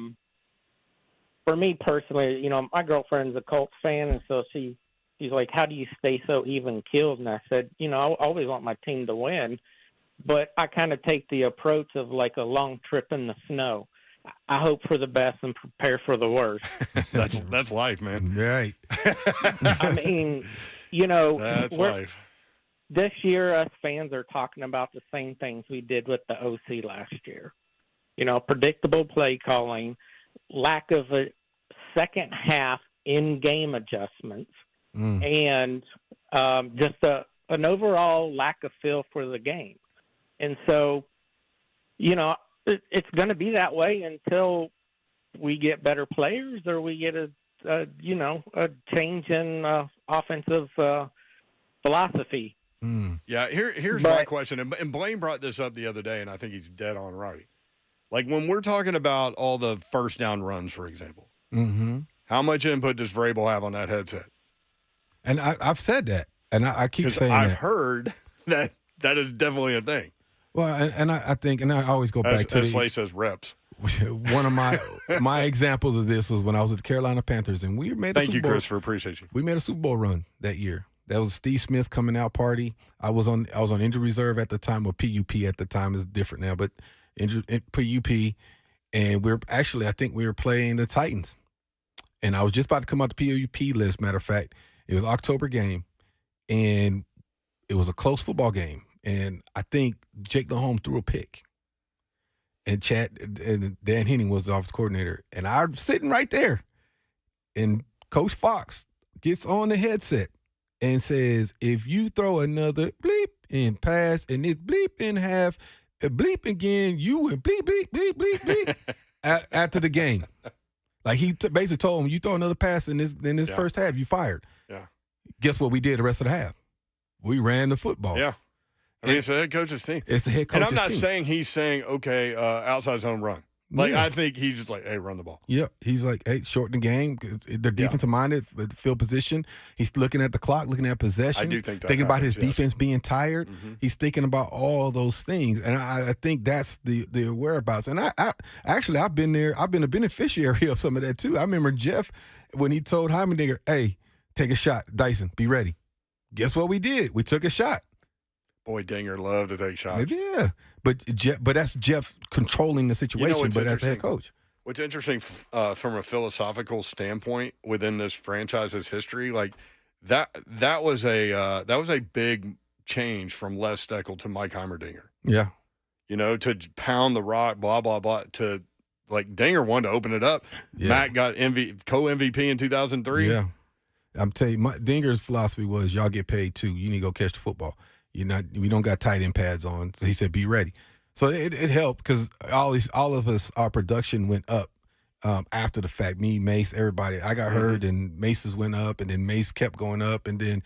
me personally, my girlfriend's a Colts fan, and so she's like, how do you stay so even-keeled? And I said, I always want my team to win, but I kind of take the approach of like a long trip in the snow. I hope for the best and prepare for the worst. That's life, man. Right. I mean, that's life. This year, us fans are talking about the same things we did with the OC last year. Predictable play calling, lack of a second half in-game adjustments, and just an overall lack of feel for the game. And so, it's going to be that way until we get better players or we get a change in offensive philosophy. Yeah, here's my question. And Blaine brought this up the other day, and I think he's dead on right. Like when we're talking about all the first down runs, for example, Mm-hmm. How much input does Vrabel have on that headset? And I've said that, and I keep saying I've that. heard that is definitely a thing. Well, and I think, and I always go back to Slay says reps. One of my examples of this was when I was at the Carolina Panthers, and we made a Thank Super you, Bowl. Christopher. Appreciate you. We made a Super Bowl run that year. That was Steve Smith's coming out party. I was on injury reserve at the time, or PUP at the time. Is different now, but PUP, and I think we were playing the Titans, and I was just about to come out the PUP list. Matter of fact, it was October game, and it was a close football game, and I think Jake Lahomme threw a pick. And Dan Henning was the offensive coordinator. And I'm sitting right there. And Coach Fox gets on the headset and says, if you throw another bleep and pass and it bleep in half, bleep again, you will bleep, bleep, bleep, bleep, bleep after the game. Like he basically told him, you throw another pass in this first half, you fired. Yeah. Guess what we did the rest of the half? We ran the football. Yeah. I mean, it's a head coach's team. It's a head coach's team. And I'm not saying he's saying, okay, outside zone run. Like, I think he's just like, hey, run the ball. Yep. He's like, hey, shorten the game. They're defensive minded, field position. He's looking at the clock, looking at possessions. I do think that thinking about his yes. defense being tired. Mm-hmm. He's thinking about all those things. And I think that's the whereabouts. And I've been there. I've been a beneficiary of some of that too. I remember Jeff, when he told Heimendinger, hey, take a shot. Dyson, be ready. Guess what we did? We took a shot. Boy, Dinger loved to take shots. Yeah. But that's Jeff controlling the situation, but as a head coach. What's interesting from a philosophical standpoint within this franchise's history, like that was a big change from Les Steckel to Mike Heimerdinger. Yeah. You know, to pound the rock, blah, blah, blah, to like Dinger wanted to open it up. Yeah. Matt got co-MVP in 2003. Yeah. I'm telling you, Dinger's philosophy was y'all get paid too. You need to go catch the football. We don't got tight end pads on. So he said, be ready. So it helped because all of us, our production went up after the fact. Me, Mace, everybody. I got hurt, and Mace's went up, and then Mace kept going up, and then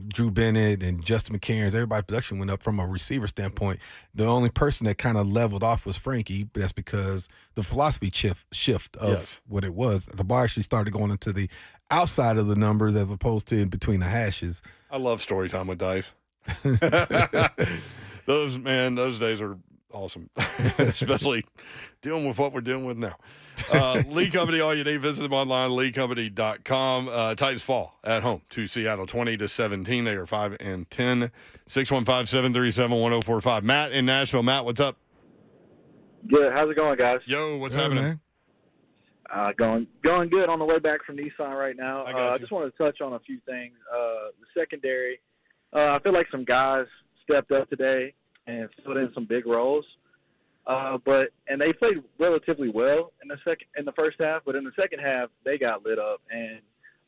Drew Bennett and Justin McCairns. Everybody's production went up from a receiver standpoint. The only person that kind of leveled off was Frankie, but that's because the philosophy shift of what it was. The bar actually started going into the outside of the numbers as opposed to in between the hashes. I love story time with Dice. Those days are awesome, especially dealing with what we're dealing with now. Lee Company, all you need, visit them online, leecompany.com. Titans fall at home to Seattle 20-17. They are 5-10. 615-737-1045. Matt in Nashville. Matt, what's up? Good. How's it going, guys? Yo, what's happening? Man. Going good on the way back from Nissan right now. I just wanted to touch on a few things. The secondary, I feel like some guys stepped up today and filled in some big roles. And they played relatively well in the first half, but in the second half they got lit up, and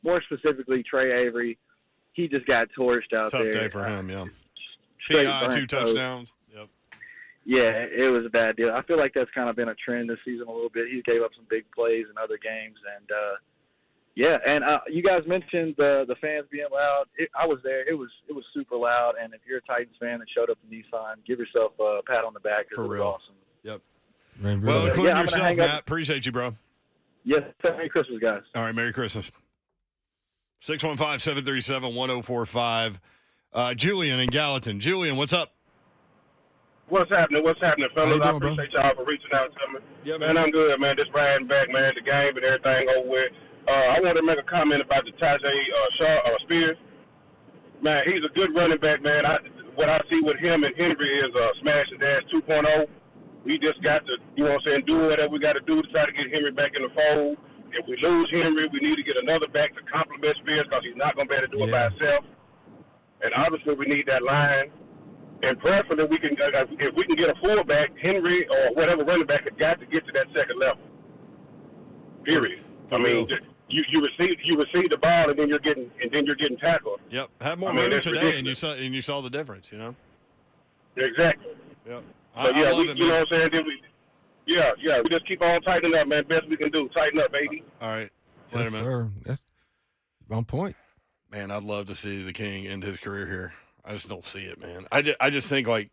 more specifically Trey Avery, he just got torched out there. Tough day for him, yeah. PI, 2 touchdowns. Yep. Yeah, it was a bad deal. I feel like that's kind of been a trend this season a little bit. He gave up some big plays in other games, and you guys mentioned the fans being loud. I was there. It was super loud, and if you're a Titans fan that showed up to Nissan, give yourself a pat on the back. It was awesome. Yep. Well, including yourself, Matt. Appreciate you, bro. Yes. Merry Christmas, guys. All right, Merry Christmas. 615-737-1045. Julian in Gallatin. Julian, what's up? What's happening, fellas? I appreciate y'all for reaching out to me. Yeah, man. I'm good, man. Just riding back, man. The game and everything over with. I want to make a comment about the Tajay Spears. Man, he's a good running back, man. What I see with him and Henry is smash and dash 2.0. We just got to, do whatever we got to do to try to get Henry back in the fold. If we lose Henry, we need to get another back to complement Spears because he's not going to be able to do it by himself. And obviously we need that line. And preferably, if we can get a fullback, Henry or whatever running back has got to get to that second level. Period. For real. You receive the ball and then you're getting tackled. Yep. Have more room today, and you saw the difference. Exactly. Yep. I love it, man. You know what I'm saying? We just keep on tightening up, man. Best we can do. Tighten up, baby. All right. Later, man. Sir. That's on point. Man, I'd love to see the King end his career here. I just don't see it, man. I just think, I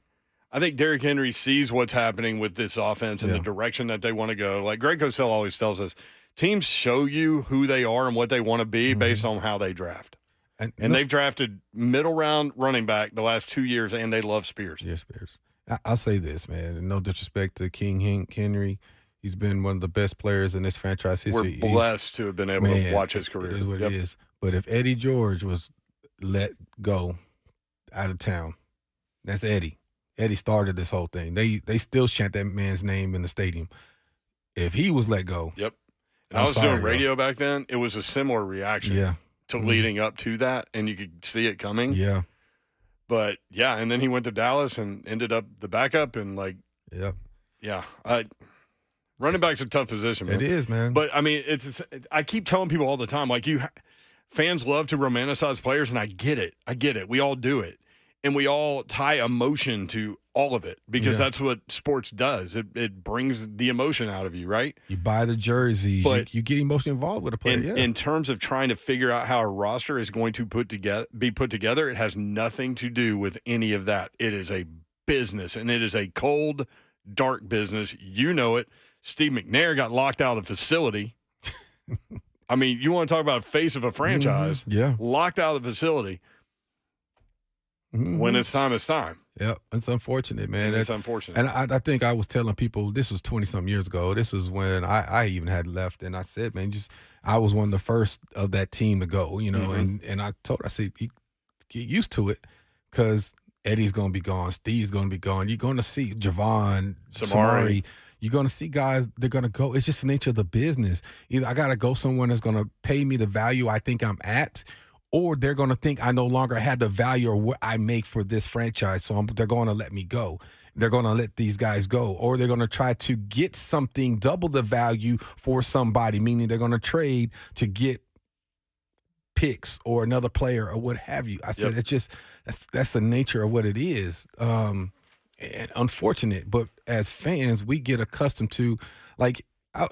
think Derrick Henry sees what's happening with this offense and the direction that they want to go. Like Greg Cosell always tells us, teams show you who they are and what they want to be based on how they draft. And they've drafted middle round running back the last 2 years, and they love Spears. Yeah, Spears. I'll say this, man, and no disrespect to King Henry. He's been one of the best players in this franchise history. We're blessed to have been able to watch his career. It is what it is. But if Eddie George was let go out of town, that's Eddie. Eddie started this whole thing. They still chant that man's name in the stadium. If he was let go. Yep. And I was doing radio back then. It was a similar reaction to leading up to that, and you could see it coming. Yeah. But, yeah, and then he went to Dallas and ended up the backup and, running back's a tough position, man. It is, man. But, I mean, I keep telling people all the time, like, fans love to romanticize players, and I get it. We all do it. And we all tie emotion to all of it because that's what sports does. It brings the emotion out of you, right? You buy the jerseys. But you get emotionally involved with a player. In terms of trying to figure out how a roster is going to be put together, it has nothing to do with any of that. It is a business, and it is a cold, dark business. You know it. Steve McNair got locked out of the facility. I mean, you want to talk about a face of a franchise. Locked out of the facility. When it's time, it's time. Yeah, it's unfortunate, man. It's unfortunate. And I think I was telling people, this was 20-something years ago. This is when I even had left. And I said, man, I was one of the first of that team to go, you know. And I said, you get used to it because Eddie's going to be gone. Steve's going to be gone. You're going to see Javon, Samari. You're going to see guys, they're going to go. It's just the nature of the business. Either I got to go somewhere that's going to pay me the value I think I'm at, or they're going to think I no longer had the value or what I make for this franchise, so they're going to let me go. They're going to let these guys go, or they're going to try to get something double the value for somebody, meaning they're going to trade to get picks or another player or what have you. I said it's just that's the nature of what it is, and unfortunate. But as fans, we get accustomed to, like, I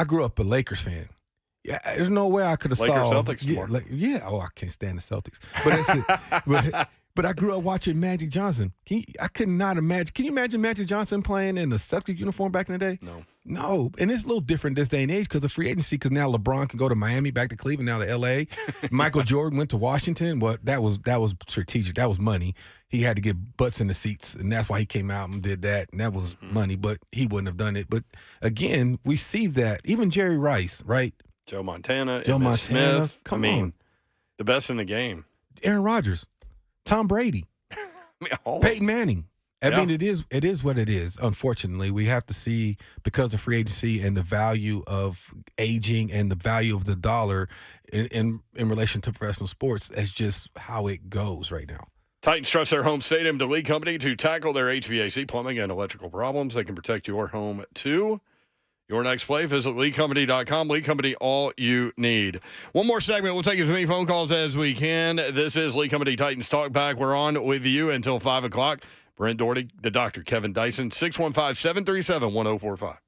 grew up a Lakers fan. Yeah, there's no way I could have saw Celtics. I can't stand the Celtics. But but I grew up watching Magic Johnson. I could not imagine. Can you imagine Magic Johnson playing in the Celtics uniform back in the day? No. And it's a little different this day and age because of free agency. Because now LeBron can go to Miami, back to Cleveland, now to L.A. Michael Jordan went to Washington. Well, that was strategic. That was money. He had to get butts in the seats, and that's why he came out and did that. And that was money, but he wouldn't have done it. But again, we see that even Jerry Rice, right? Joe Montana, Smith. Come on. The best in the game. Aaron Rodgers, Tom Brady, Peyton Manning. I mean, it is what it is. Unfortunately, we have to see, because of free agency and the value of aging and the value of the dollar in relation to professional sports, that's just how it goes right now. Titans trust their home stadium to Lee Company to tackle their HVAC, plumbing, and electrical problems. They can protect your home, too. Your next play, visit LeeCompany.com. Lee Company, all you need. One more segment. We'll take as many phone calls as we can. This is Lee Company Titans Talkback. We're on with you until 5 o'clock. Brent Dougherty, the Dr. Kevin Dyson, 615-737-1045.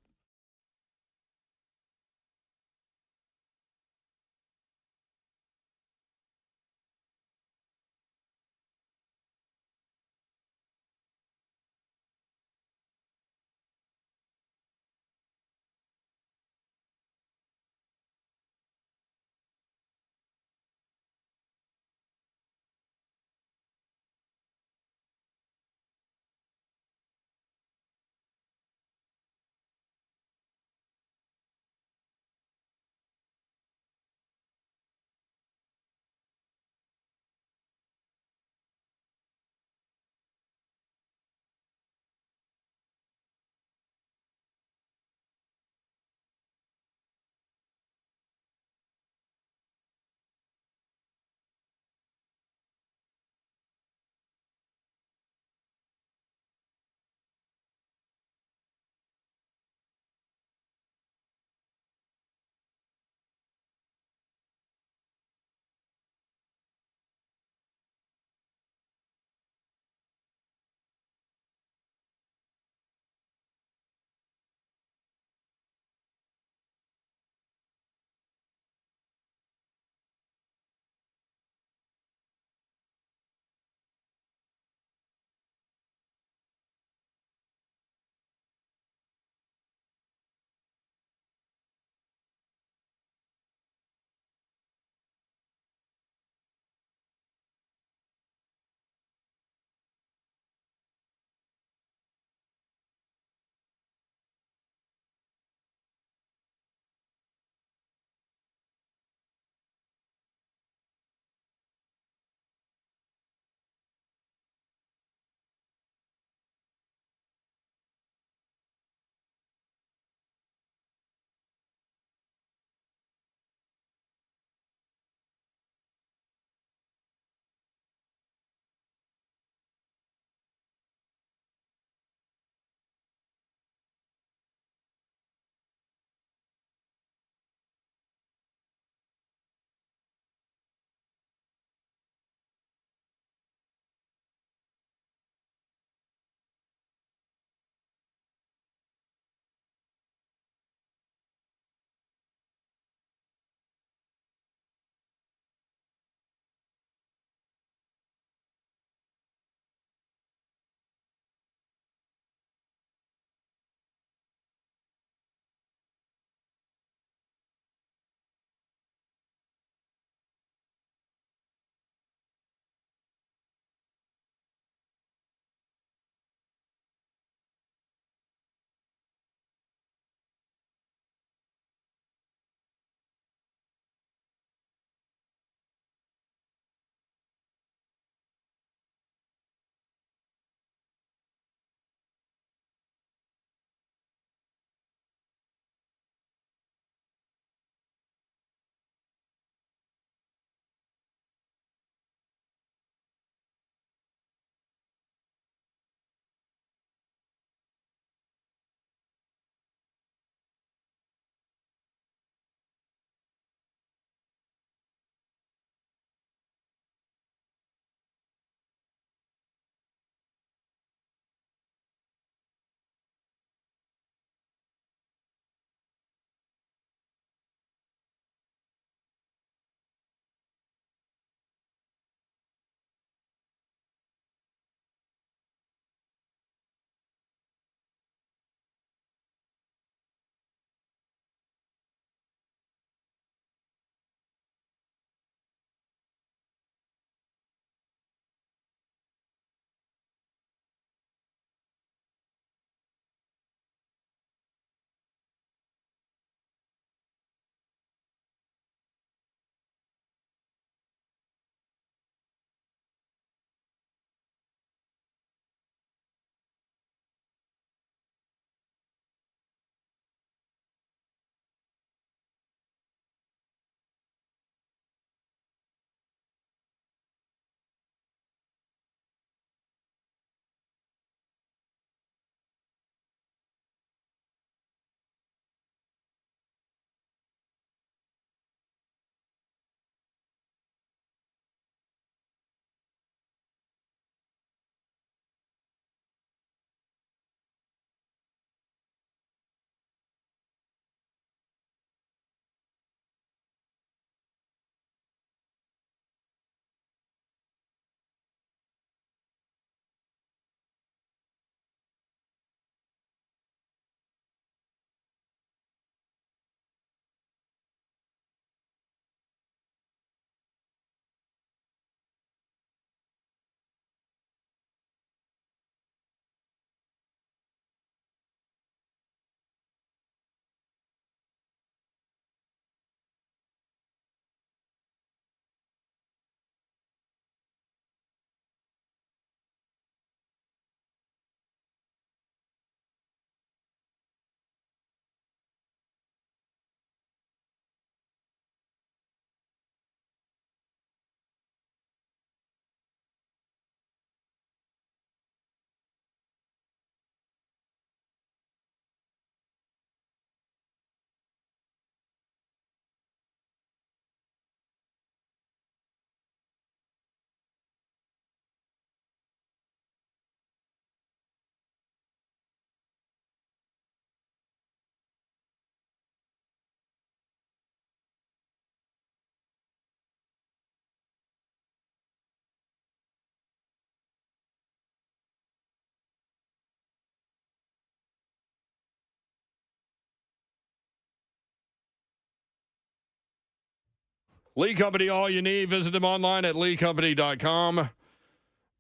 Lee Company, all you need. Visit them online at leecompany.com.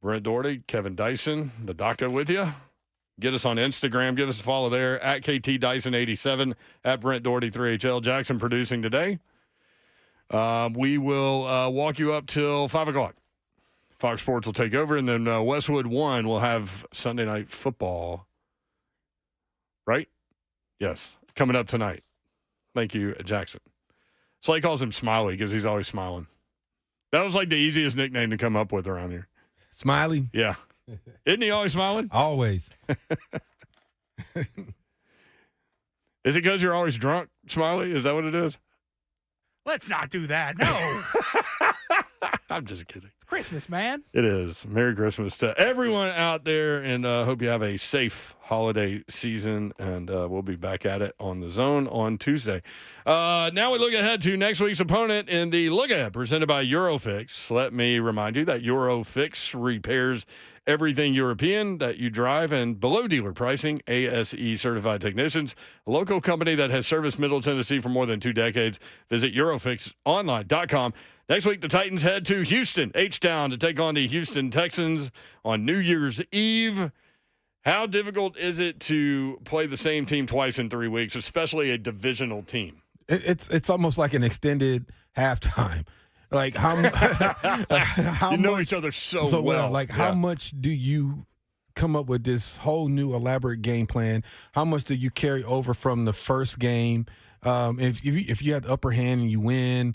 Brent Dougherty, Kevin Dyson, the doctor with you. Get us on Instagram. Give us a follow there at KTDyson87, at Brent Dougherty 3HL. Jackson producing today. We will walk you up till 5 o'clock. Fox Sports will take over, and then Westwood 1 will have Sunday Night Football. Right? Yes. Coming up tonight. Thank you, Jackson. Slay calls him Smiley because he's always smiling. That was like the easiest nickname to come up with around here. Smiley? Yeah. Isn't he always smiling? Always. Is it because you're always drunk, Smiley? Is that what it is? Let's not do that. No. I'm just kidding. It's Christmas, man. It is. Merry Christmas to everyone out there, and hope you have a safe holiday season, and we'll be back at it on The Zone on Tuesday. Now we look ahead to next week's opponent in the Look Ahead presented by Eurofix. Let me remind you that Eurofix repairs everything European that you drive, and below dealer pricing, ASE certified technicians, a local company that has serviced Middle Tennessee for more than 2 decades. Visit EurofixOnline.com. Next week, the Titans head to Houston, H-Town, to take on the Houston Texans on New Year's Eve. How difficult is it to play the same team twice in 3 weeks, especially a divisional team? It's almost like an extended halftime. Like how you know each other so well. Like how much do you come up with this whole new elaborate game plan? How much do you carry over from the first game? If you had the upper hand and you win,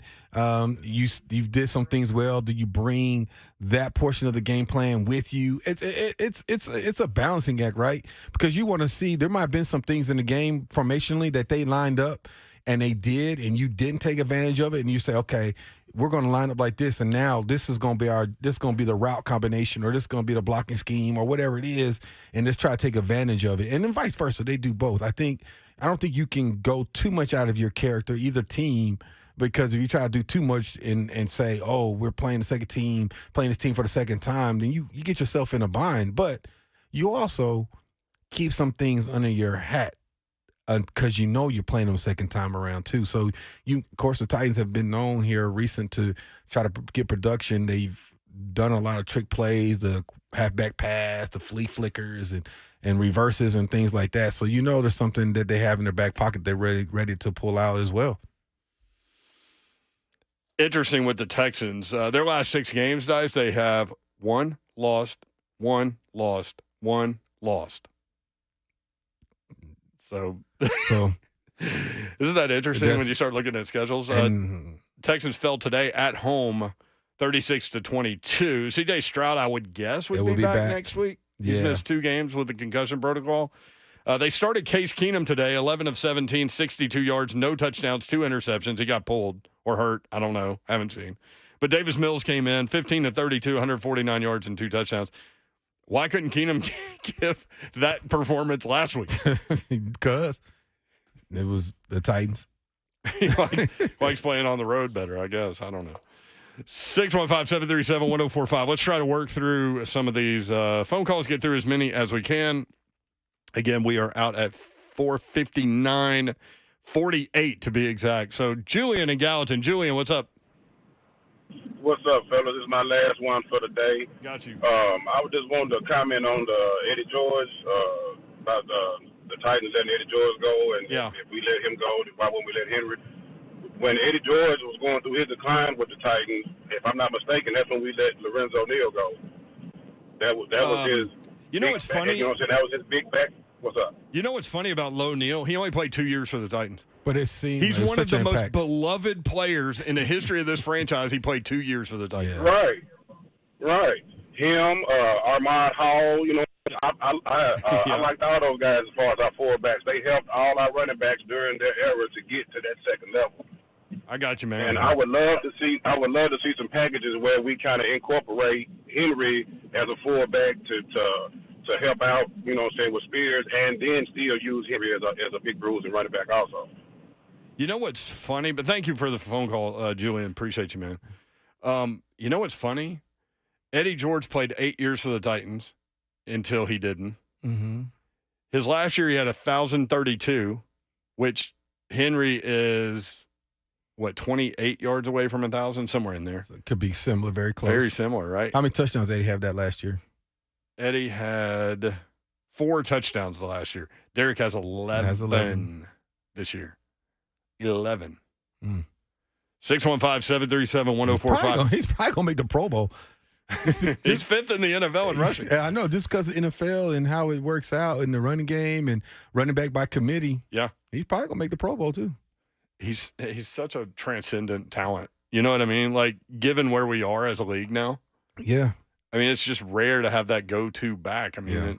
you did some things well. Do you bring that portion of the game plan with you? It's a balancing act, right? Because you want to see there might have been some things in the game formationally that they lined up and they did, and you didn't take advantage of it, and you say, okay, we're going to line up like this, and now this is going to be the route combination, or this is going to be the blocking scheme, or whatever it is, and just try to take advantage of it. And then vice versa, they do both. I don't think you can go too much out of your character, either team, because if you try to do too much and say, oh, we're playing the second team, playing this team for the second time, then you get yourself in a bind. But you also keep some things under your hat, because you know you're playing them second time around too. So of course, the Titans have been known here recent to try to get production. They've done a lot of trick plays, the halfback pass, the flea flickers, and reverses and things like that. So you know there's something that they have in their back pocket they're ready to pull out as well. Interesting with the Texans. Their last 6 games, guys, they have 1 lost, 1 lost, 1 lost. So isn't that interesting when you start looking at schedules? Texans fell today at home 36-22. CJ Stroud, I would guess, would be back next week. He's missed 2 games with the concussion protocol. They started Case Keenum today, 11 of 17, 62 yards, no touchdowns, 2 interceptions. He got pulled or hurt. I don't know. Haven't seen. But Davis Mills came in, 15 of 32, 149 yards and 2 touchdowns. Why couldn't Keenum give that performance last week? Because it was the Titans. He likes playing on the road better, I guess. I don't know. 615-737-1045. Let's try to work through some of these phone calls, get through as many as we can. Again, we are out at 4:59:48 to be exact. So Julian in Gallatin. Julian, what's up? What's up, fellas? This is my last one for the day. Got you. I just wanted to comment on the Eddie George, about the Titans letting Eddie George go, and if we let him go, why wouldn't we let Henry? When Eddie George was going through his decline with the Titans, if I'm not mistaken, that's when we let Lorenzo Neal go. That was his. You know what's funny? You know what I'm saying? That was his big back. What's up? You know what's funny about Lo Neal? He only played 2 years for the Titans. But it seems he's one of the most beloved players in the history of this franchise. He played 2 years for the Titans. Yeah. Right. Him, Armand Hall. You know, I liked all those guys as far as our fullbacks. They helped all our running backs during their era to get to that second level. I got you, man. And I would love to see some packages where we kind of incorporate Henry as a fullback to help out, you know what I'm saying, with Spears, and then still use Henry as a big bruising running back also. You know what's funny? But thank you for the phone call, Julian. Appreciate you, man. You know what's funny? Eddie George played 8 years for the Titans until he didn't. Mm-hmm. His last year he had 1,032, which Henry is 28 yards away from 1,000, somewhere in there. So it could be similar, very close. Very similar, right? How many touchdowns did Eddie have that last year? Eddie had 4 touchdowns the last year. Derek has 11 this year. 11. 615-737-1045. He's probably going to make the Pro Bowl. He's fifth in the NFL in rushing. Yeah, I know. Just because of the NFL and how it works out in the running game and running back by committee. Yeah. He's probably going to make the Pro Bowl, too. He's such a transcendent talent. You know what I mean? Like, given where we are as a league now. Yeah. I mean, it's just rare to have that go-to back. I mean,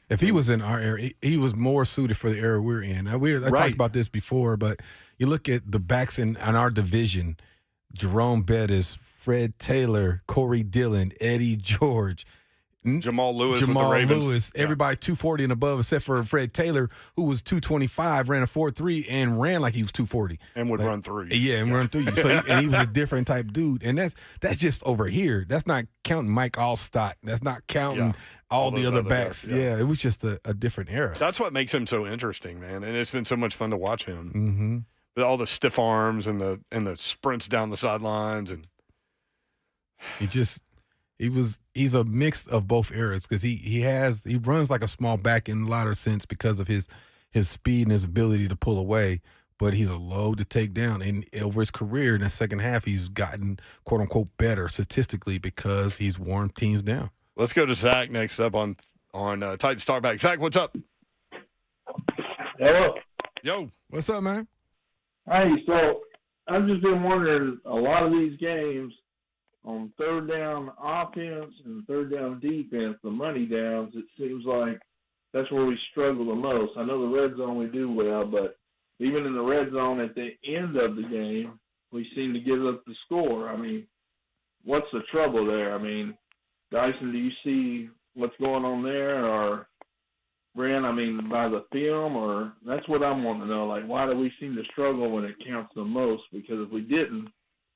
if he was in our era, he was more suited for the era we're in. I talked about this before, but you look at the backs in our division, Jerome Bettis, Fred Taylor, Corey Dillon, Eddie George, Jamal Lewis, everybody 240 and above except for Fred Taylor, who was 225, ran a 4.3 and ran like he was 240 and would run through you. Yeah, and run through you. So and he was a different type dude, and that's just over here. That's not counting Mike Allstott. That's not counting all the other backs. Yeah, it was just a different era. That's what makes him so interesting, man. And it's been so much fun to watch him. Mm-hmm. With all the stiff arms and the sprints down the sidelines, and he's a mix of both eras because he runs like a small back in a lot of sense because of his speed and his ability to pull away, but he's a load to take down. And over his career in the second half, he's gotten quote unquote better statistically because he's worn teams down. Let's go to Zach next up on Titans Talkback. Zach, what's up? Hello. Yo. What's up, man? Hey, so I've just been wondering, a lot of these games on third down offense and third down defense, the money downs, it seems like that's where we struggle the most. I know the red zone we do well, but even in the red zone at the end of the game, we seem to give up the score. I mean, what's the trouble there? I mean, Dyson, do you see what's going on there, or Brent, I mean, by the film, or that's what I'm wanting to know. Like, why do we seem to struggle when it counts the most? Because if we didn't, it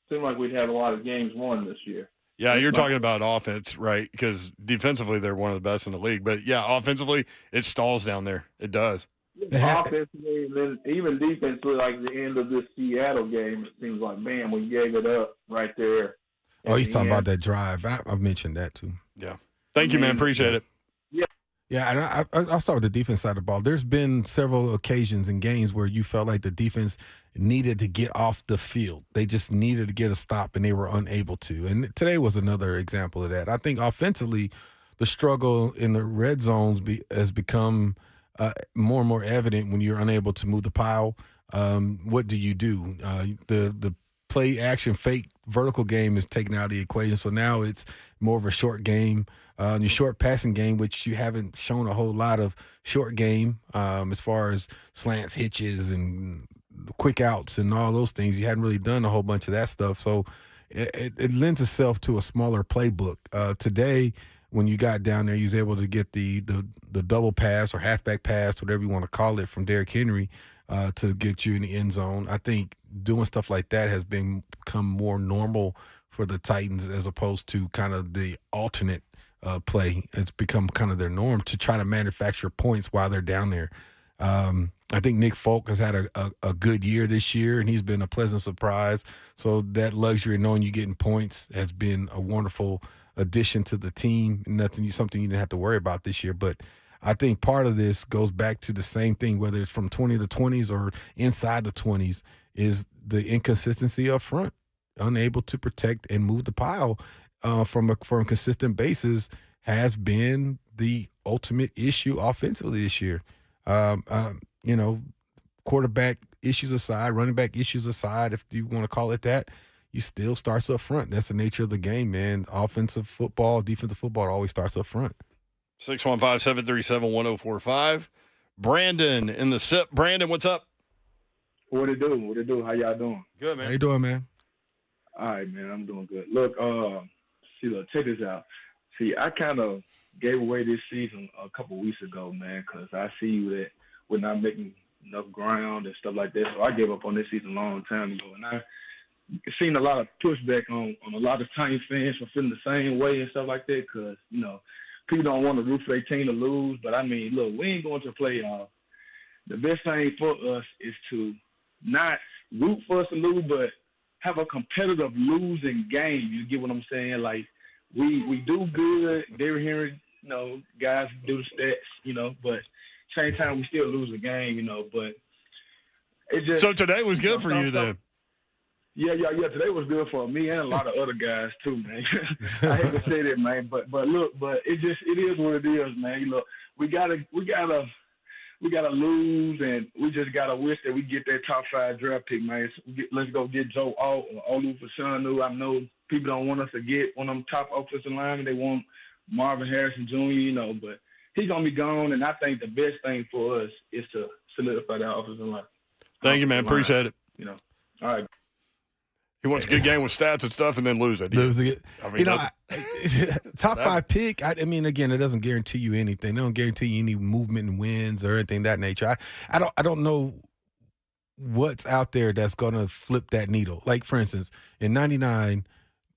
seemed like we'd have a lot of games won this year. Yeah, you're talking about offense, right? Because defensively, they're one of the best in the league. But, yeah, offensively, it stalls down there. It does. Offensively, and then even defensively, like the end of this Seattle game, it seems like, man, we gave it up right there. Oh, he's talking about that drive. I've mentioned that, too. Yeah. Thank you, man. Appreciate it. Yeah, and I'll start with the defense side of the ball. There's been several occasions in games where you felt like the defense needed to get off the field. They just needed to get a stop, and they were unable to. And today was another example of that. I think offensively, the struggle in the red zones has become more and more evident when you're unable to move the pile. What do? The play action fake vertical game is taken out of the equation, so now it's more of a short game. Your short passing game, which you haven't shown a whole lot of short game as far as slants, hitches, and quick outs and all those things. You hadn't really done a whole bunch of that stuff. So it lends itself to a smaller playbook. Today, when you got down there, you was able to get the double pass or halfback pass, whatever you want to call it, from Derrick Henry to get you in the end zone. I think doing stuff like that has become more normal for the Titans as opposed to kind of the alternate play. It's become kind of their norm to try to manufacture points while they're down there. I think Nick Folk has had a good year this year, and he's been a pleasant surprise. So that luxury of knowing you're getting points has been a wonderful addition to the team. Something you didn't have to worry about this year. But I think part of this goes back to the same thing, whether it's from 20 to 20s or inside the 20s, is the inconsistency up front, unable to protect and move the pile from a consistent basis has been the ultimate issue offensively this year. Quarterback issues aside, running back issues aside, if you want to call it that, you still starts up front. That's the nature of the game, man. Offensive football, defensive football always starts up front. 615-737-1045. Brandon in the SIP. Brandon, what's up? What it do? How y'all doing? Good, man. How you doing, man? All right, man. I'm doing good. Look, check this out. See, I kind of gave away this season a couple weeks ago, man, because I see that we're not making enough ground and stuff like that. So I gave up on this season a long time ago. And I've seen a lot of pushback on a lot of Titans fans for feeling the same way and stuff like that because, people don't want to root for their team to lose. But, I mean, look, we ain't going to playoffs. The best thing for us is to not root for us to lose, but have a competitive losing game. You get what I'm saying? Like we do good. Derrick Henry, guys do the stats, but same time we still lose the game, but it just. So today was good for you then. Yeah. Today was good for me and a lot of other guys too, man. I hate to say that, man, but look, it is what it is, man. Look, we gotta lose, and we just gotta wish that we get that top 5 draft pick, man. Let's go get Joe Olu for Shanu. I know people don't want us to get one of them top offensive linemen. They want Marvin Harrison Jr., but he's gonna be gone, and I think the best thing for us is to solidify that offensive line. Thank you, man. Appreciate it. All right. He wants a good game with stats and stuff and then lose it. Losing it. I mean, top 5 pick, I mean, again, it doesn't guarantee you anything. They don't guarantee you any movement and wins or anything of that nature. I don't know what's out there that's going to flip that needle. Like, for instance, in 99,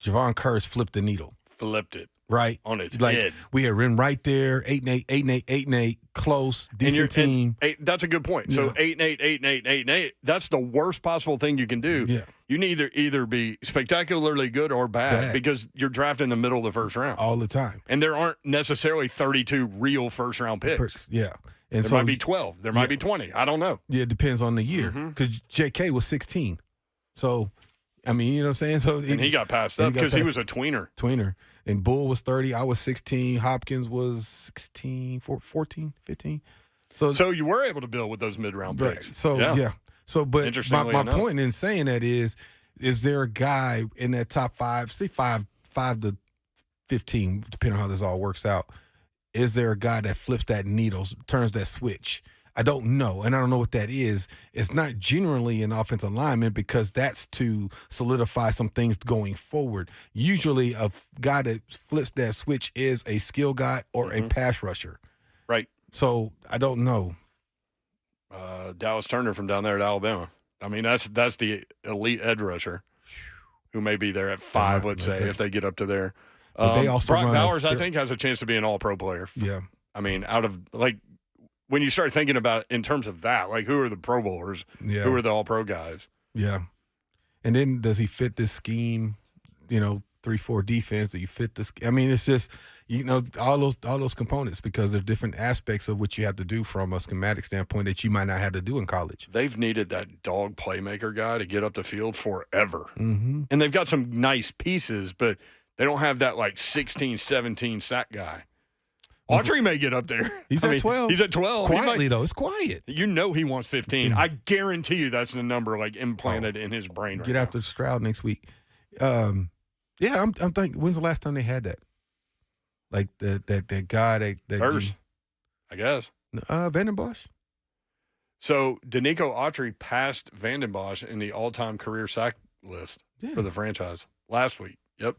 Javon Curse flipped the needle. Flipped it. Right? On its like, head. We had been right there, 8-8, close, decent team. That's a good point. So 8-8, 8-8, 8-8, that's the worst possible thing you can do. Yeah. You need either be spectacularly good or bad because you're drafting in the middle of the first round. All the time. And there aren't necessarily 32 real first-round picks. Yeah. And there might be 12. There might be 20. I don't know. Yeah, it depends on the year. Because J.K. was 16. So, I mean, you know what I'm saying? So and he got passed up because he was a tweener. And Bull was 30. I was 16. Hopkins was 16, 14, 15. So you were able to build with those mid-round picks. Right. So, yeah. So, but my point in saying that is there a guy in that top 5, say 5 to 15, depending on how this all works out, is there a guy that flips that needle, turns that switch? I don't know, and I don't know what that is. It's not generally an offensive lineman because that's to solidify some things going forward. Usually a guy that flips that switch is a skill guy or a pass rusher. Right. So I don't know. Dallas Turner from down there at Alabama. I mean, that's the elite edge rusher who may be there at 5, let's say, if they get up to there. They also Brock Bowers, I think, has a chance to be an all-pro player. Yeah. I mean, out of, like, when you start thinking about it in terms of that, like, who are the Pro Bowlers? Yeah. Who are the all-pro guys? Yeah. And then does he fit this scheme, 3-4 defense? Do you fit this? I mean, it's just, all those components because there are different aspects of what you have to do from a schematic standpoint that you might not have to do in college. They've needed that dog playmaker guy to get up the field forever. Mm-hmm. And they've got some nice pieces, but they don't have that, like, 16, 17 sack guy. Autry may get up there. He's at 12. He's at 12. Quietly, though. It's quiet. He wants 15. I guarantee you that's the number, like, implanted in his brain right now. Get after Stroud next week. I'm thinking, when's the last time they had that? Like, that guy that Hurst, I guess. Vanden Bosch. So, Danico Autry passed Vanden Bosch in the all-time career sack list for the franchise last week. Yep.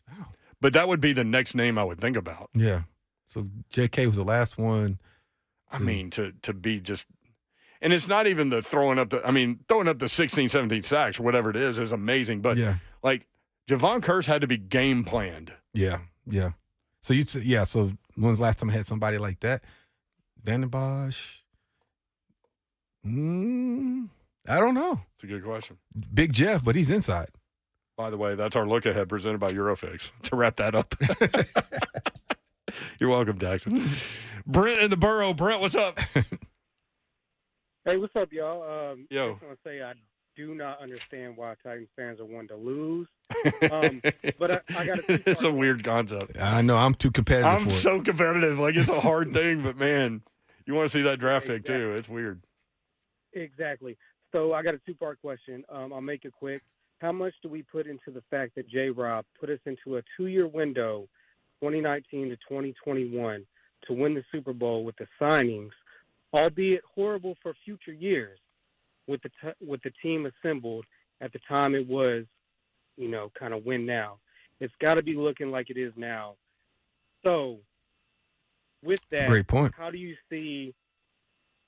Wow. But that would be the next name I would think about. Yeah. So J.K. was the last one. I mean, to be just – and it's not even the throwing up the 16, 17 sacks or whatever it is amazing. But, like, Javon Curse had to be game planned. Yeah, yeah. So, so when's the last time I had somebody like that? Vanden Bosch? I don't know. It's a good question. Big Jeff, but he's inside. By the way, that's our look ahead presented by Eurofix. To wrap that up. You're welcome, Daxon. Brent in the borough. Brent, what's up? Hey, what's up, y'all? Yo. I just want to say I do not understand why Titans fans are wanting to lose. But I got to. It's a weird concept. I know. I'm too competitive I'm for it. so competitive. Like, it's a hard thing, but, man, you want to see that draft pick, too. It's weird. Exactly. So I got a 2-part question. I'll make it quick. How much do we put into the fact that J-Rob put us into a 2-year window, 2019 to 2021, to win the Super Bowl with the signings, albeit horrible for future years, with the team assembled at the time it was, kind of win now. It's got to be looking like it is now. So, with that, that's a great point. How do you see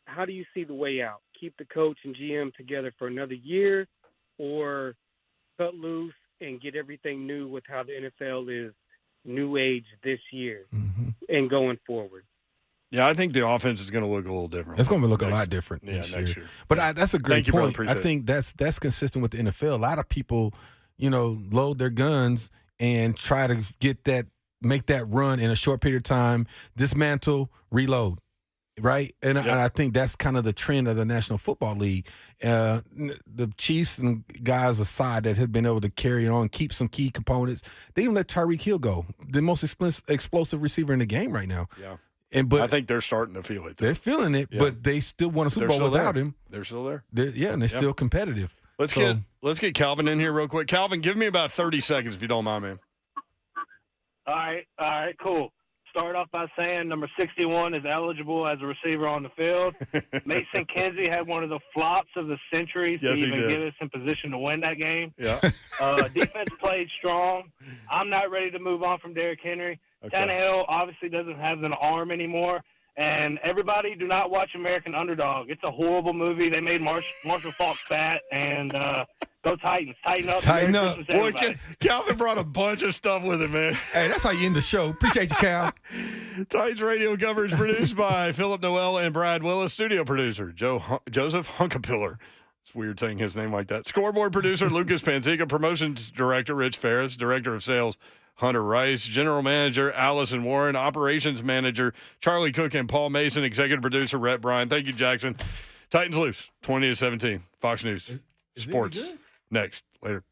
the way out? Keep the coach and GM together for another year, or cut loose and get everything new with how the NFL is new age this year and going forward? Yeah, I think the offense is going to look a little different. It's going to look a lot different next year. But that's a great point. I think that's consistent with the NFL. A lot of people, load their guns and try to make that run in a short period of time, dismantle, reload. Right, and I think that's kind of the trend of the National Football League. The Chiefs and guys aside that have been able to carry it on, keep some key components. They even let Tyreek Hill go, the most explosive receiver in the game right now. Yeah, but I think they're starting to feel it. They're feeling it, but they still won a Super Bowl without him. They're still there. And they're still competitive. Let's get Calvin in here real quick. Calvin, give me about 30 seconds if you don't mind, man. All right, cool. Start off by saying number 61 is eligible as a receiver on the field. Mason Kinsey had one of the flops of the century to even get us in position to win that game. Yeah. Defense played strong. I'm not ready to move on from Derrick Henry. Okay. Tannehill obviously doesn't have an arm anymore. And everybody, do not watch American Underdog. It's a horrible movie. They made Marshall Faulk fat, and go Titans. Tighten up. Tighten up. Boy, Calvin brought a bunch of stuff with him, man. Hey, that's how you end the show. Appreciate you, Cal. Titans radio coverage produced by Philip Noel and Brad Willis. Studio producer Joseph Hunkapiller. It's weird saying his name like that. Scoreboard producer Lucas Panzica. Promotions director Rich Ferris. Director of sales Hunter Rice, General Manager Allison Warren, Operations Manager Charlie Cook and Paul Mason, Executive Producer Rhett Bryan. Thank you, Jackson. Titans lose 20-17. Fox News. Sports. Next. Later.